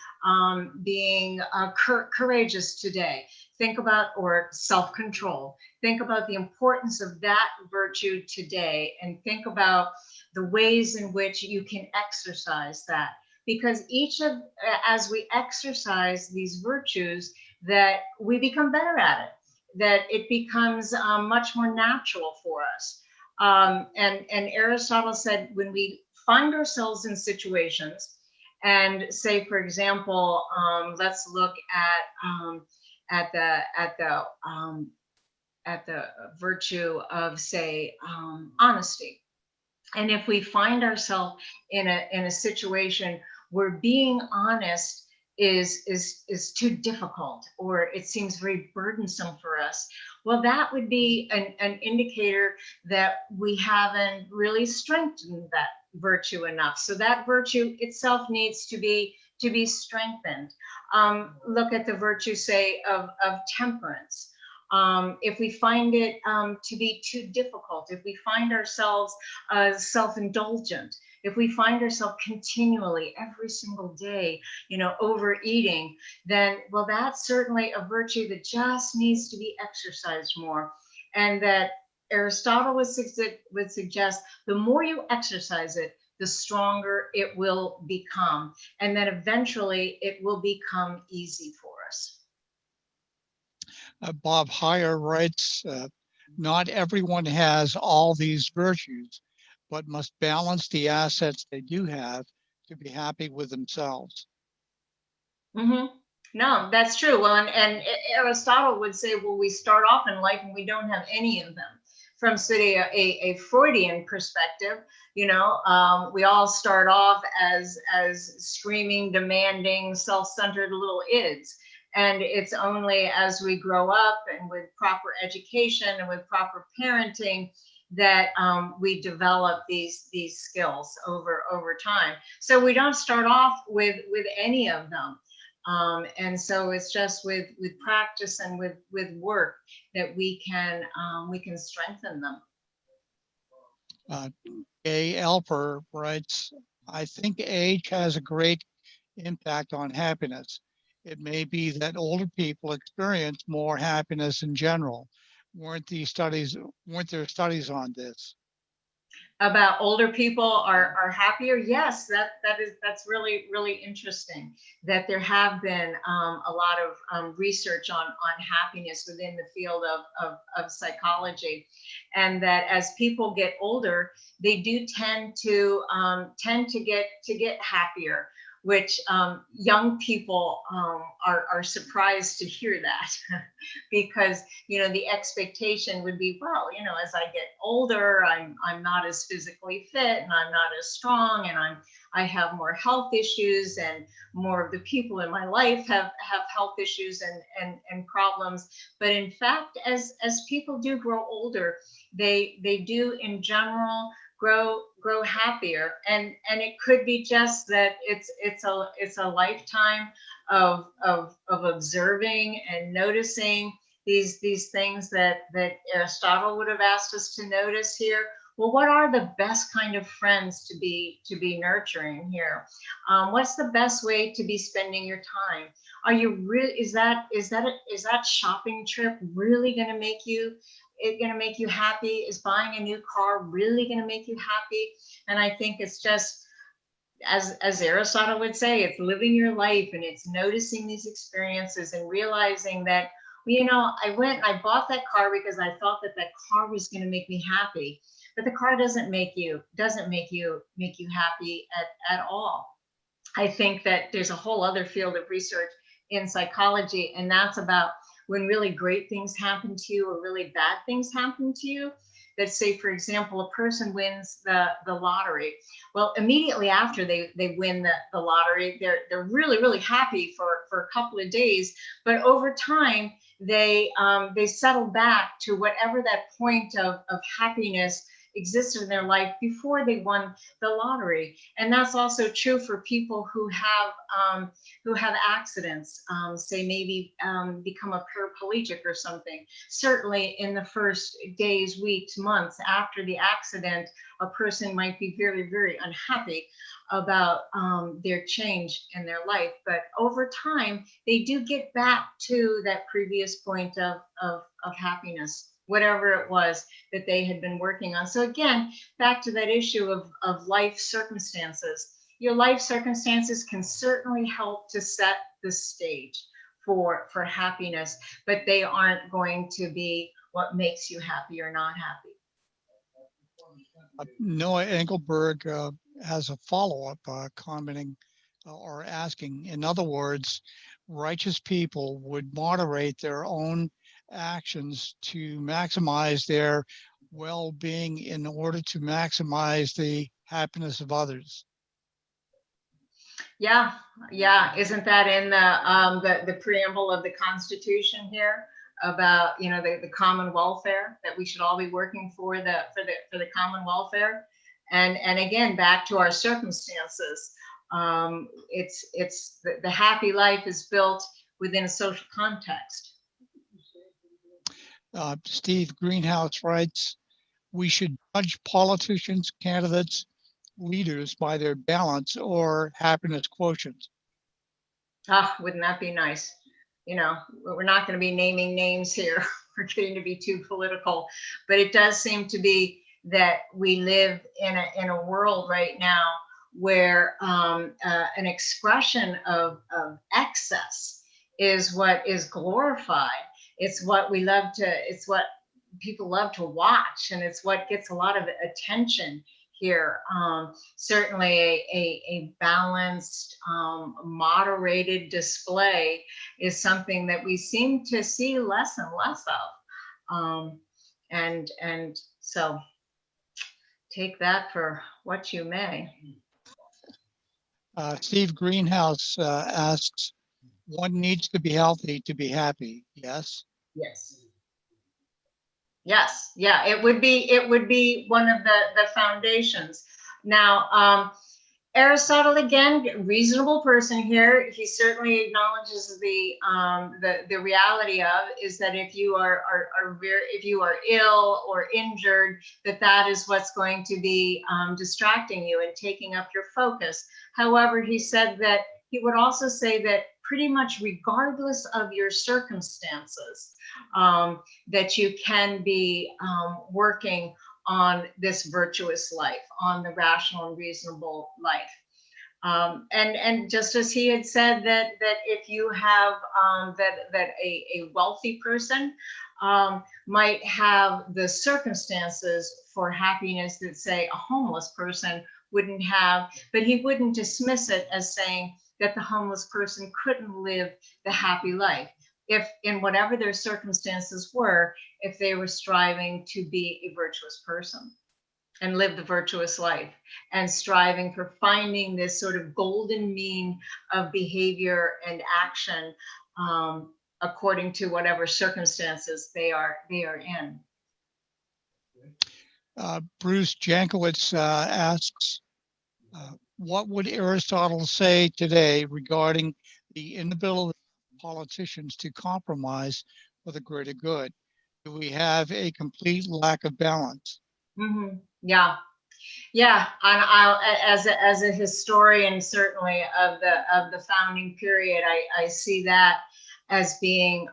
being courageous today. Think about, or self-control. Think about the importance of that virtue today, and think about the ways in which you can exercise that. Because as we exercise these virtues, that we become better at it, that it becomes much more natural for us. And Aristotle said, when we find ourselves in situations, and say, for example, let's look at the virtue of, say, honesty. And if we find ourselves in a situation where being honest is too difficult, or it seems very burdensome for us, well, that would be an indicator that we haven't really strengthened that virtue enough. So that virtue itself needs to be strengthened. Look at the virtue, say, of temperance. If we find it to be too difficult, if we find ourselves self-indulgent, if we find ourselves continually every single day, overeating, then, well, that's certainly a virtue that just needs to be exercised more. And that Aristotle would suggest the more you exercise it, the stronger it will become. And then eventually it will become easy for us. Bob Heyer writes, not everyone has all these virtues, but must balance the assets they do have to be happy with themselves. Mm-hmm. No, that's true. Well, and Aristotle would say, well, we start off in life and we don't have any of them. From, say, a Freudian perspective, we all start off as screaming, demanding, self-centered little ids. And it's only as we grow up and with proper education and with proper parenting that we develop these skills over time. So we don't start off with any of them. And so it's just with practice and with work that we can strengthen them. A. Alper writes, I think age has a great impact on happiness. It may be that older people experience more happiness in general. Weren't there studies on this? About older people are happier? Yes, that's really interesting. That there have been a lot of research on happiness within the field of psychology, and that as people get older, they do tend to get happier, which young people are surprised to hear that because the expectation would be, well, as I get older, I'm not as physically fit and I'm not as strong, and I have more health issues, and more of the people in my life have health issues and problems. But in fact, as people do grow older, they do in general grow happier. And it could be just that it's a lifetime of observing and noticing these things that Aristotle would have asked us to notice here. Well, what are the best kind of friends to be nurturing here? What's the best way to be spending your time? Are you really, is that shopping trip really going to make you happy? Is buying a new car really going to make you happy? And I think it's just, as Aristotle would say, it's living your life, and it's noticing these experiences and realizing that, I went and I bought that car because I thought that car was going to make me happy, but the car doesn't make you happy at all. I think that there's a whole other field of research in psychology, and that's about when really great things happen to you or really bad things happen to you. That, say, for example, a person wins the lottery. Well, immediately after they win the lottery, they're really happy for a couple of days, but over time they settle back to whatever that point of happiness existed in their life before they won the lottery. And that's also true for people who have accidents, say maybe become a paraplegic or something. Certainly in the first days, weeks, months after the accident, a person might be very unhappy about their change in their life. But over time, they do get back to that previous point of happiness, whatever it was that they had been working on. So again, back to that issue of life circumstances. Your life circumstances can certainly help to set the stage for happiness, but they aren't going to be what makes you happy or not happy. Noah Engelberg has a follow-up commenting or asking, in other words, righteous people would moderate their own actions to maximize their well-being in order to maximize the happiness of others. Yeah, isn't that in the preamble of the Constitution here about the common welfare, that we should all be working for the common welfare? And again, back to our circumstances, it's the happy life is built within a social context. Steve Greenhouse writes, we should judge politicians, candidates, leaders by their balance or happiness quotient. Ah, wouldn't that be nice? We're not going to be naming names here. We're getting to be too political, but it does seem to be that we live in a world right now where an expression of excess is what is glorified. It's what it's what people love to watch, and it's what gets a lot of attention here. Certainly a balanced, moderated display is something that we seem to see less and less of. And so take that for what you may. Steve Greenhouse asks, one needs to be healthy to be happy. Yes. Yes. Yeah, it would be one of the foundations. Now, Aristotle, again, reasonable person here. He certainly acknowledges the reality of is that if you if you are ill or injured, that is what's going to be distracting you and taking up your focus. However, he said that he would also say that pretty much regardless of your circumstances, that you can be working on this virtuous life, on the rational and reasonable life. And just as he had said that if you have that a wealthy person might have the circumstances for happiness that, say, a homeless person wouldn't have, but he wouldn't dismiss it as saying that the homeless person couldn't live the happy life if, in whatever their circumstances were, if they were striving to be a virtuous person and live the virtuous life and striving for finding this sort of golden mean of behavior and action according to whatever circumstances they are in. Bruce Jankowitz asks, what would Aristotle say today regarding the inability of politicians to compromise for the greater good? Do we have a complete lack of balance? Yeah. Yeah, and as a historian, certainly of the founding period, I see that as being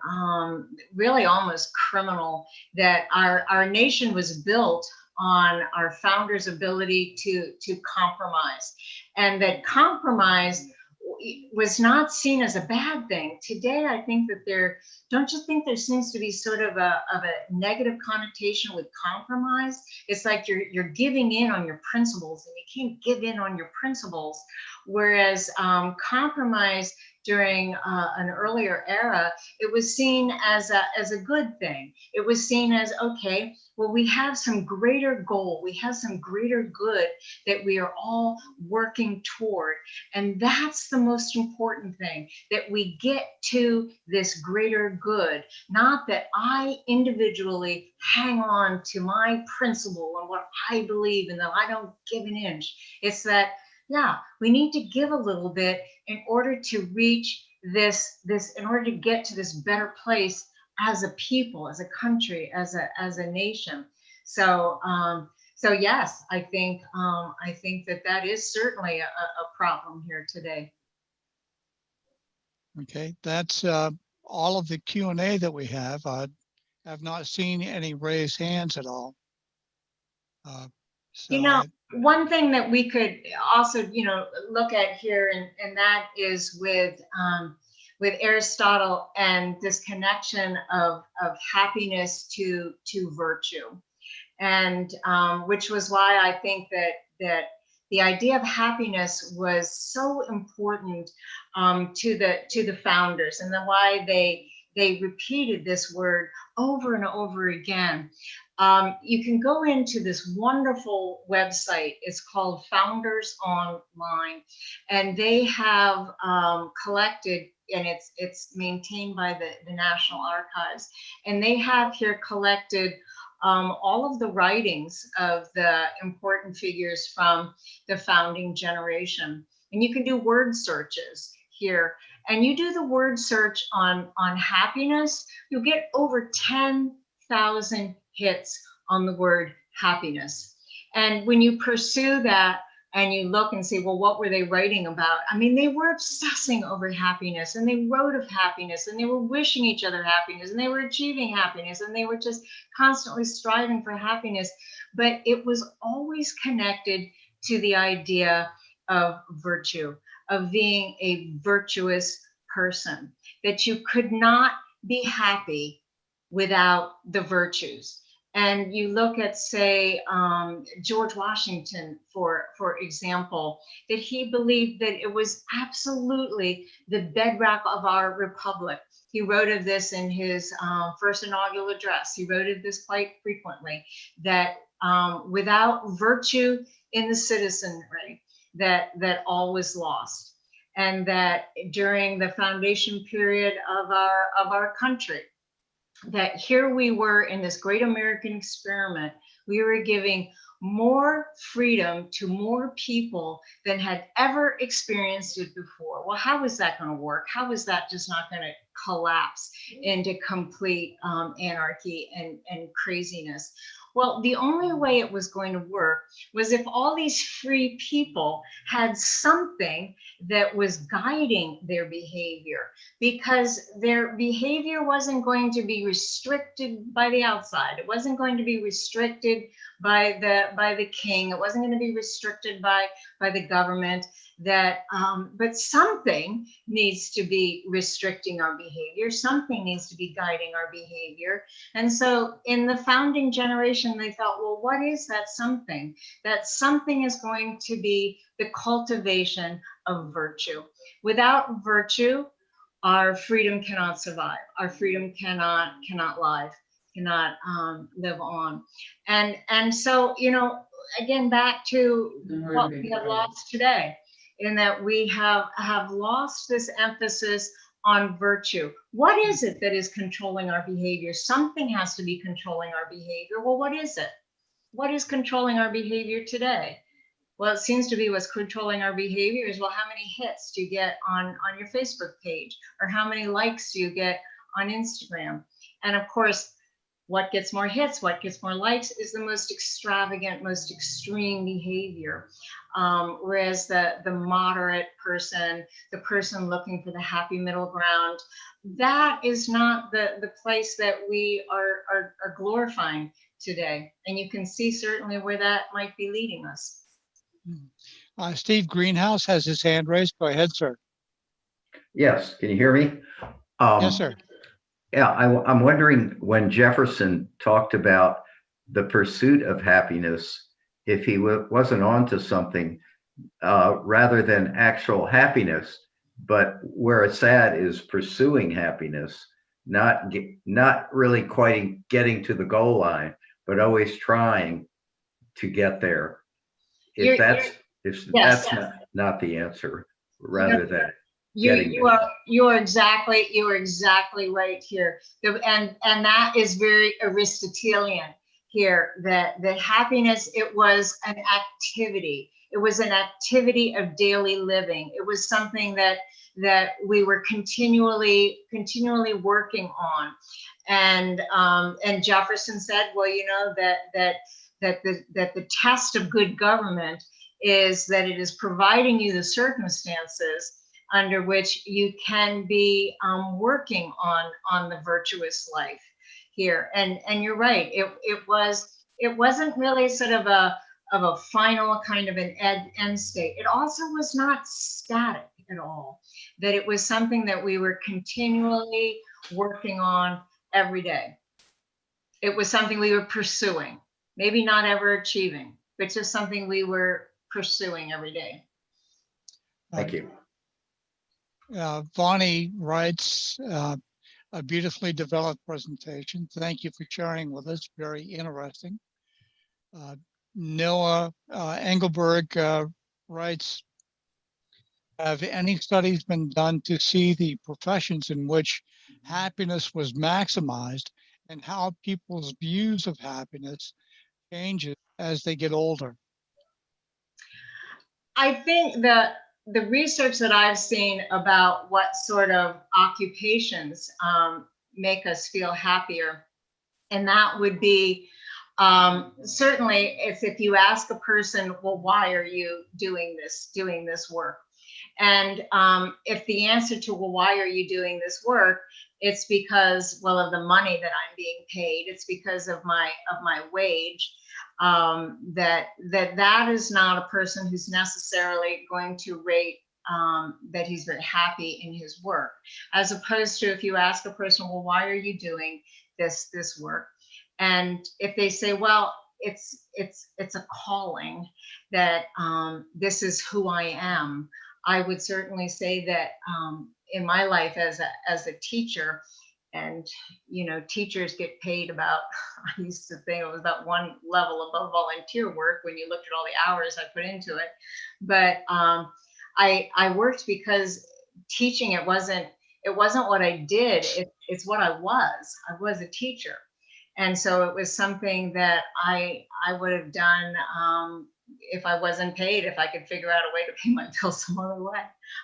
really almost criminal. That our nation was built on our founders' ability to compromise, and that compromise was not seen as a bad thing. Today, I think that don't you think there seems to be sort of a negative connotation with compromise? It's like you're giving in on your principles, and you can't give in on your principles. Whereas compromise during an earlier era, it was seen as a good thing. It was seen as, okay, well, we have some greater goal, we have some greater good that we are all working toward. And that's the most important thing, that we get to this greater good, not that I individually hang on to my principle and what I believe and that I don't give an inch. It's that, yeah, we need to give a little bit in order to reach this, in order to get to this better place as a people, as a country, as a nation. So so yes, I think that is certainly a problem here today. Okay, that's all of the Q&A that we have. I have not seen any raised hands at all. You So know, one thing that we could also, look at here, and that is with Aristotle and this connection of happiness to virtue, and which was why I think that the idea of happiness was so important to the founders, and then why they repeated this word over and over again. You can go into this wonderful website. It's called Founders Online, and they have collected, and it's maintained by the National Archives, and they have here collected all of the writings of the important figures from the founding generation. And you can do word searches here. And you do the word search on happiness, you'll get over 10,000 hits on the word happiness. And when you pursue that and you look and see, well, what were they writing about? I mean, they were obsessing over happiness, and they wrote of happiness, and they were wishing each other happiness, and they were achieving happiness, and they were just constantly striving for happiness. But it was always connected to the idea of virtue, of being a virtuous person, that you could not be happy without the virtues. And you look at, say, George Washington, for example, that he believed that it was absolutely the bedrock of our republic. He wrote of this in his first inaugural address. He wrote of this quite frequently, that without virtue in the citizenry, that all was lost. And that during the foundation period of our country, that here we were in this great American experiment, we were giving more freedom to more people than had ever experienced it before. Well, how is that going to work? How is that just not going to collapse into complete anarchy and craziness? Well, the only way it was going to work was if all these free people had something that was guiding their behavior, because their behavior wasn't going to be restricted by the outside. It wasn't going to be restricted by the king. It wasn't going to be restricted by the government. That but something needs to be restricting our behavior. Something needs to be guiding our behavior. And so in the founding generation, they thought, well, what is that something? That something is going to be the cultivation of virtue. Without virtue, our freedom cannot survive. Our freedom cannot live on. And so, again, back to what we have lost today, in that we have lost this emphasis on virtue. What is it that is controlling our behavior? Something has to be controlling our behavior. Well, what is it? what is controlling our behavior today? Well, it seems to be what's controlling our behavior is, well, how many hits do you get on your Facebook page? Or how many likes do you get on Instagram? And of course, what gets more hits, what gets more likes is the most extravagant, most extreme behavior. Whereas the moderate person, the person looking for the happy middle ground, that is not the place that we are glorifying today. And you can see certainly where that might be leading us. Steve Greenhouse has his hand raised. Go ahead, sir. Yes, can you hear me? Yes, sir. Yeah, I'm wondering, when Jefferson talked about the pursuit of happiness, if he wasn't onto something, rather than actual happiness, but where it's at is pursuing happiness, not really quite getting to the goal line, but always trying to get there. If that's Yes. not the answer, rather than You are exactly right here. And that is very Aristotelian here, that happiness, it was an activity. It was an activity of daily living. It was something that we were continually working on. And Jefferson said, well, you know, that the test of good government is that it is providing you the circumstances under which you can be working on the virtuous life here. And you're right. It wasn't really sort of a final kind of an end state. It also was not static at all. That it was something that we were continually working on every day. It was something we were pursuing, maybe not ever achieving, but just something we were pursuing every day. Thank you. Vonnie writes a beautifully developed presentation. Thank you for sharing with us. Very interesting. Noah Engelberg writes, have any studies been done to see the professions in which happiness was maximized and how people's views of happiness changes as they get older? I think that the research that I've seen about what sort of occupations make us feel happier, and that would be certainly if you ask a person, well, why are you doing this work? And if the answer to, well, why are you doing this work? It's because, well, of the money that I'm being paid. It's because of my wage. That is not a person who's necessarily going to rate that he's very happy in his work, as opposed to if you ask a person, well, why are you doing this work? And if they say, well, it's a calling, that this is who I am, I would certainly say that in my life as a teacher, and you know, teachers get paid about, I used to think it was about one level above volunteer work when you looked at all the hours I put into it. But I worked because teaching, it wasn't what I did, it's what I was. I was a teacher. And so it was something that I would have done if I wasn't paid. If I could figure out a way to pay my bills some other way,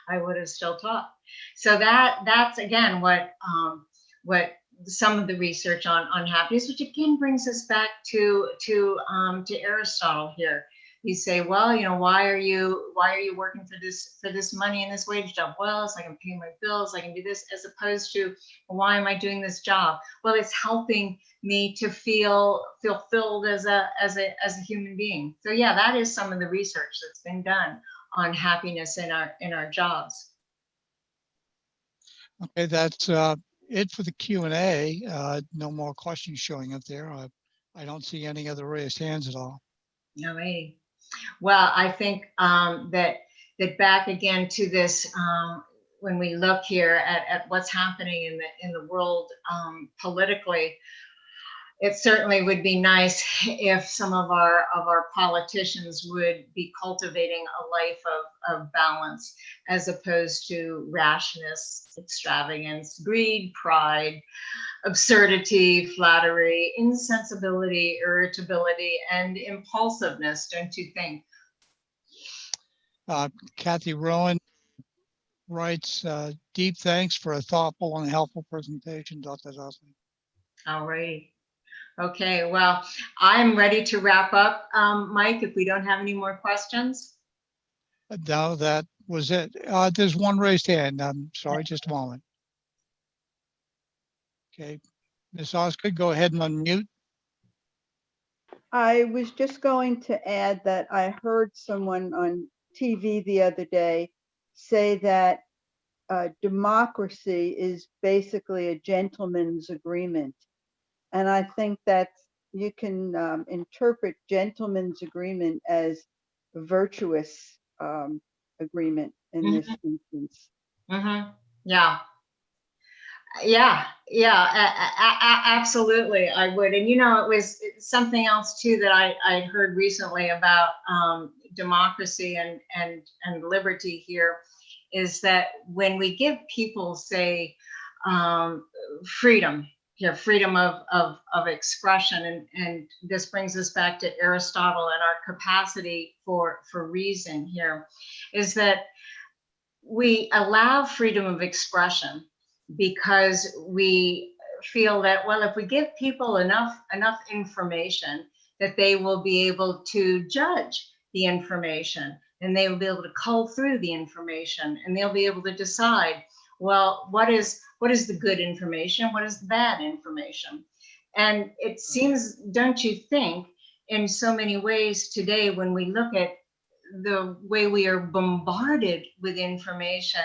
I would have still taught. So that's again what some of the research on happiness, which again brings us back to Aristotle here. You say, well, you know, why are you working for this money and this wage job? Well, so I can pay my bills, I can do this, as opposed to, well, why am I doing this job? Well, it's helping me to feel filled as a human being. So yeah, that is some of the research that's been done on happiness in our jobs. Okay, that's it for the Q&A. No more questions showing up there. I don't see any other raised hands at all. All right. Well, I think that back again to this, when we look here at what's happening in the world politically, it certainly would be nice if some of our politicians would be cultivating a life of balance, as opposed to rashness, extravagance, greed, pride, absurdity, flattery, insensibility, irritability, and impulsiveness, don't you think? Kathy Rowan writes, deep thanks for a thoughtful and helpful presentation, Dr. Dawson. All right. Okay, well, I'm ready to wrap up, Mike, if we don't have any more questions. No, that was it. There's one raised hand. I'm sorry, just a moment. Okay, Ms. Osgood, go ahead and unmute. I was just going to add that I heard someone on TV the other day say that democracy is basically a gentleman's agreement. And I think that you can interpret gentleman's agreement as a virtuous agreement in this instance. Mm-hmm. Yeah. Absolutely, I would. And it was something else too that I heard recently about democracy and liberty here, is that when we give people, say, freedom, freedom of expression, and this brings us back to Aristotle and our capacity for reason here, is that we allow freedom of expression because we feel that, well, if we give people enough information, that they will be able to judge the information, and they will be able to cull through the information, and they'll be able to decide, well, what is the good information, what is the bad information. And it seems, don't you think, in so many ways today, when we look at the way we are bombarded with information,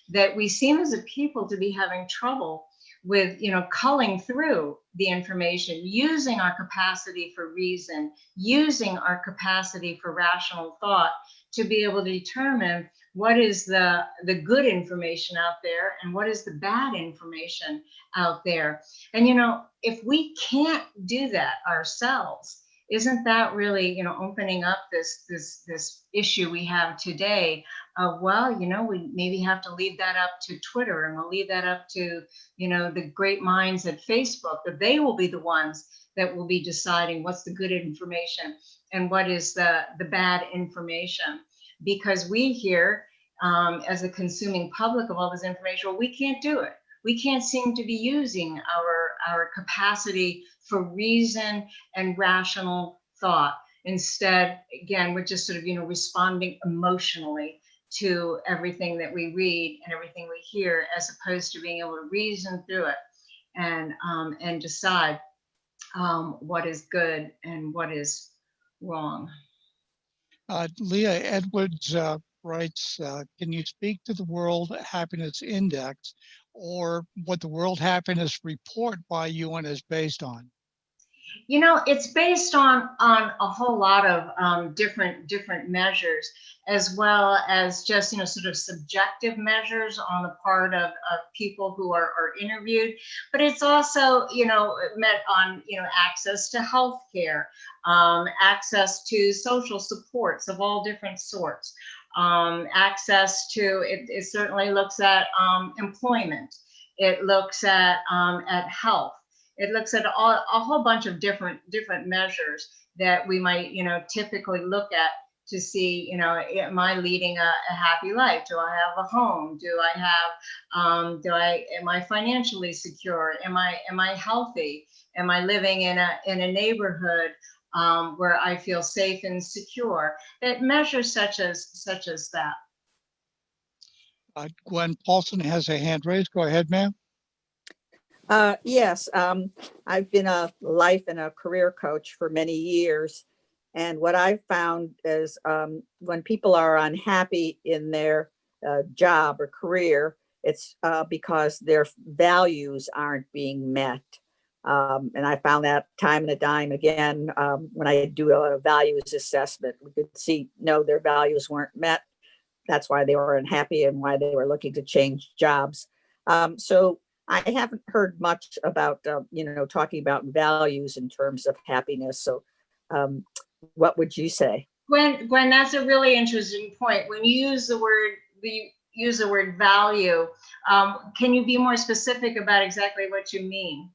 that we seem as a people to be having trouble with, culling through the information, using our capacity for reason, using our capacity for rational thought to be able to determine what is the good information out there and what is the bad information out there. And, if we can't do that ourselves, isn't that really, opening up this issue we have today of, well, we maybe have to leave that up to Twitter, and we'll leave that up to, the great minds at Facebook, that they will be the ones that will be deciding what's the good information and what is the bad information. Because we here, as a consuming public of all this information, well, we can't do it. We can't seem to be using our capacity for reason and rational thought. Instead, again, we're just sort of, responding emotionally to everything that we read and everything we hear, as opposed to being able to reason through it and decide what is good and what is wrong. Leah Edwards writes, can you speak to the World Happiness Index, or what the World Happiness Report by UN is based on? It's based on a whole lot of different measures, as well as just, sort of subjective measures on the part of people who are interviewed. But it's also, met on, access to health care, access to social supports of all different sorts, access to, it certainly looks at employment. It looks at health. It looks at a whole bunch of different measures that we might, typically look at to see, am I leading a happy life? Do I have a home? Do I have, am I financially secure? Am I healthy? Am I living in a neighborhood where I feel safe and secure? That measures such as that. Gwen Paulson has a hand raised. Go ahead, ma'am. Yes, I've been a life and a career coach for many years. And what I've found is when people are unhappy in their job or career, it's because their values aren't being met. And I found that time and time again when I do a values assessment. We could see, no, their values weren't met. That's why they were unhappy and why they were looking to change jobs. So I haven't heard much about, talking about values in terms of happiness. So what would you say? Gwen, that's a really interesting point. When you use the word value, can you be more specific about exactly what you mean?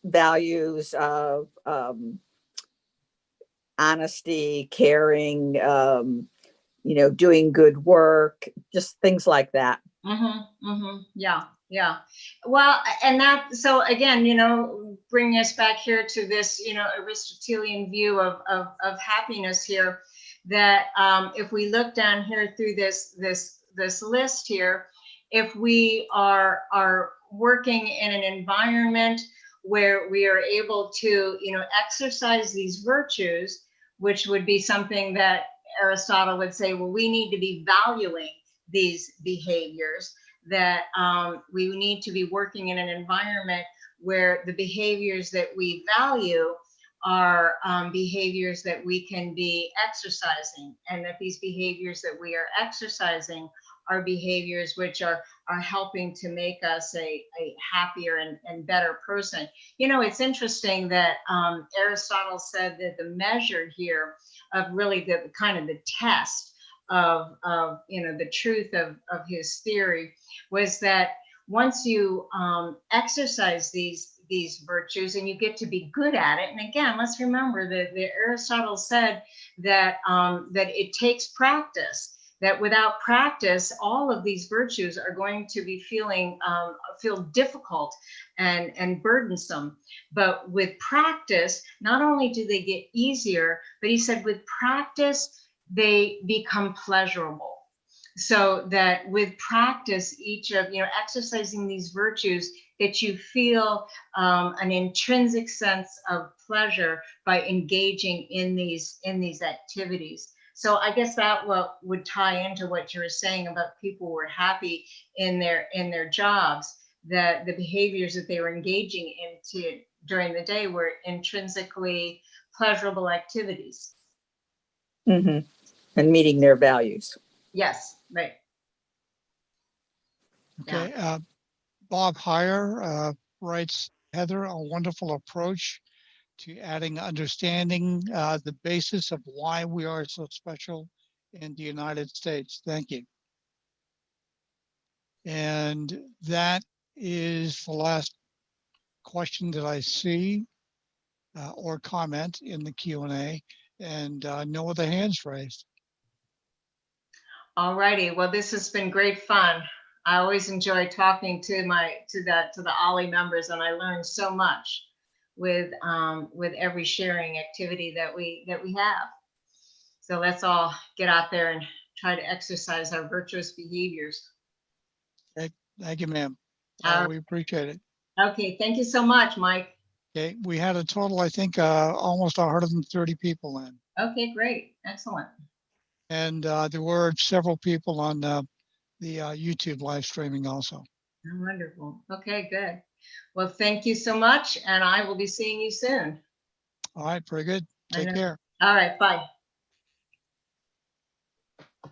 Values of honesty, caring, doing good work, just things like that. Yeah. Well, and so again, bringing us back here to this, Aristotelian view of happiness here, that if we look down here through this list here, if we are working in an environment where we are able to, exercise these virtues, which would be something that Aristotle would say, well, we need to be valuing these behaviors, that we need to be working in an environment where the behaviors that we value are behaviors that we can be exercising, and that these behaviors that we are exercising are behaviors which are helping to make us a happier and better person. It's interesting that Aristotle said that the measure here of really the kind of the test of the truth of his theory was that once you exercise these virtues and you get to be good at it, and again, let's remember that Aristotle said that that it takes practice, that without practice, all of these virtues are going to be feel difficult and burdensome. But with practice, not only do they get easier, but he said with practice, they become pleasurable. So that with practice, each of, exercising these virtues, that you feel an intrinsic sense of pleasure by engaging in these activities. So I guess that what would tie into what you were saying about people who were happy in their jobs, that the behaviors that they were engaging into during the day were intrinsically pleasurable activities. Mm-hmm. And meeting their values. Yes, right. Okay. Bob Heyer writes, Heather, a wonderful approach to adding understanding the basis of why we are so special in the United States. Thank you. And that is the last question that I see or comment in the Q&A, and no other hands raised. All righty. Well, this has been great fun. I always enjoy talking to the OLLI members, and I learn so much with every sharing activity that we have. So let's all get out there and try to exercise our virtuous behaviors. Thank you, ma'am. We appreciate it. Okay, thank you so much, Mike. Okay, we had a total, I think, almost 130 people in. Okay, great, excellent. And there were several people on the YouTube live streaming also. Oh, wonderful. Okay, good. Well, thank you so much, and I will be seeing you soon. All right, very good. Take care. All right, bye.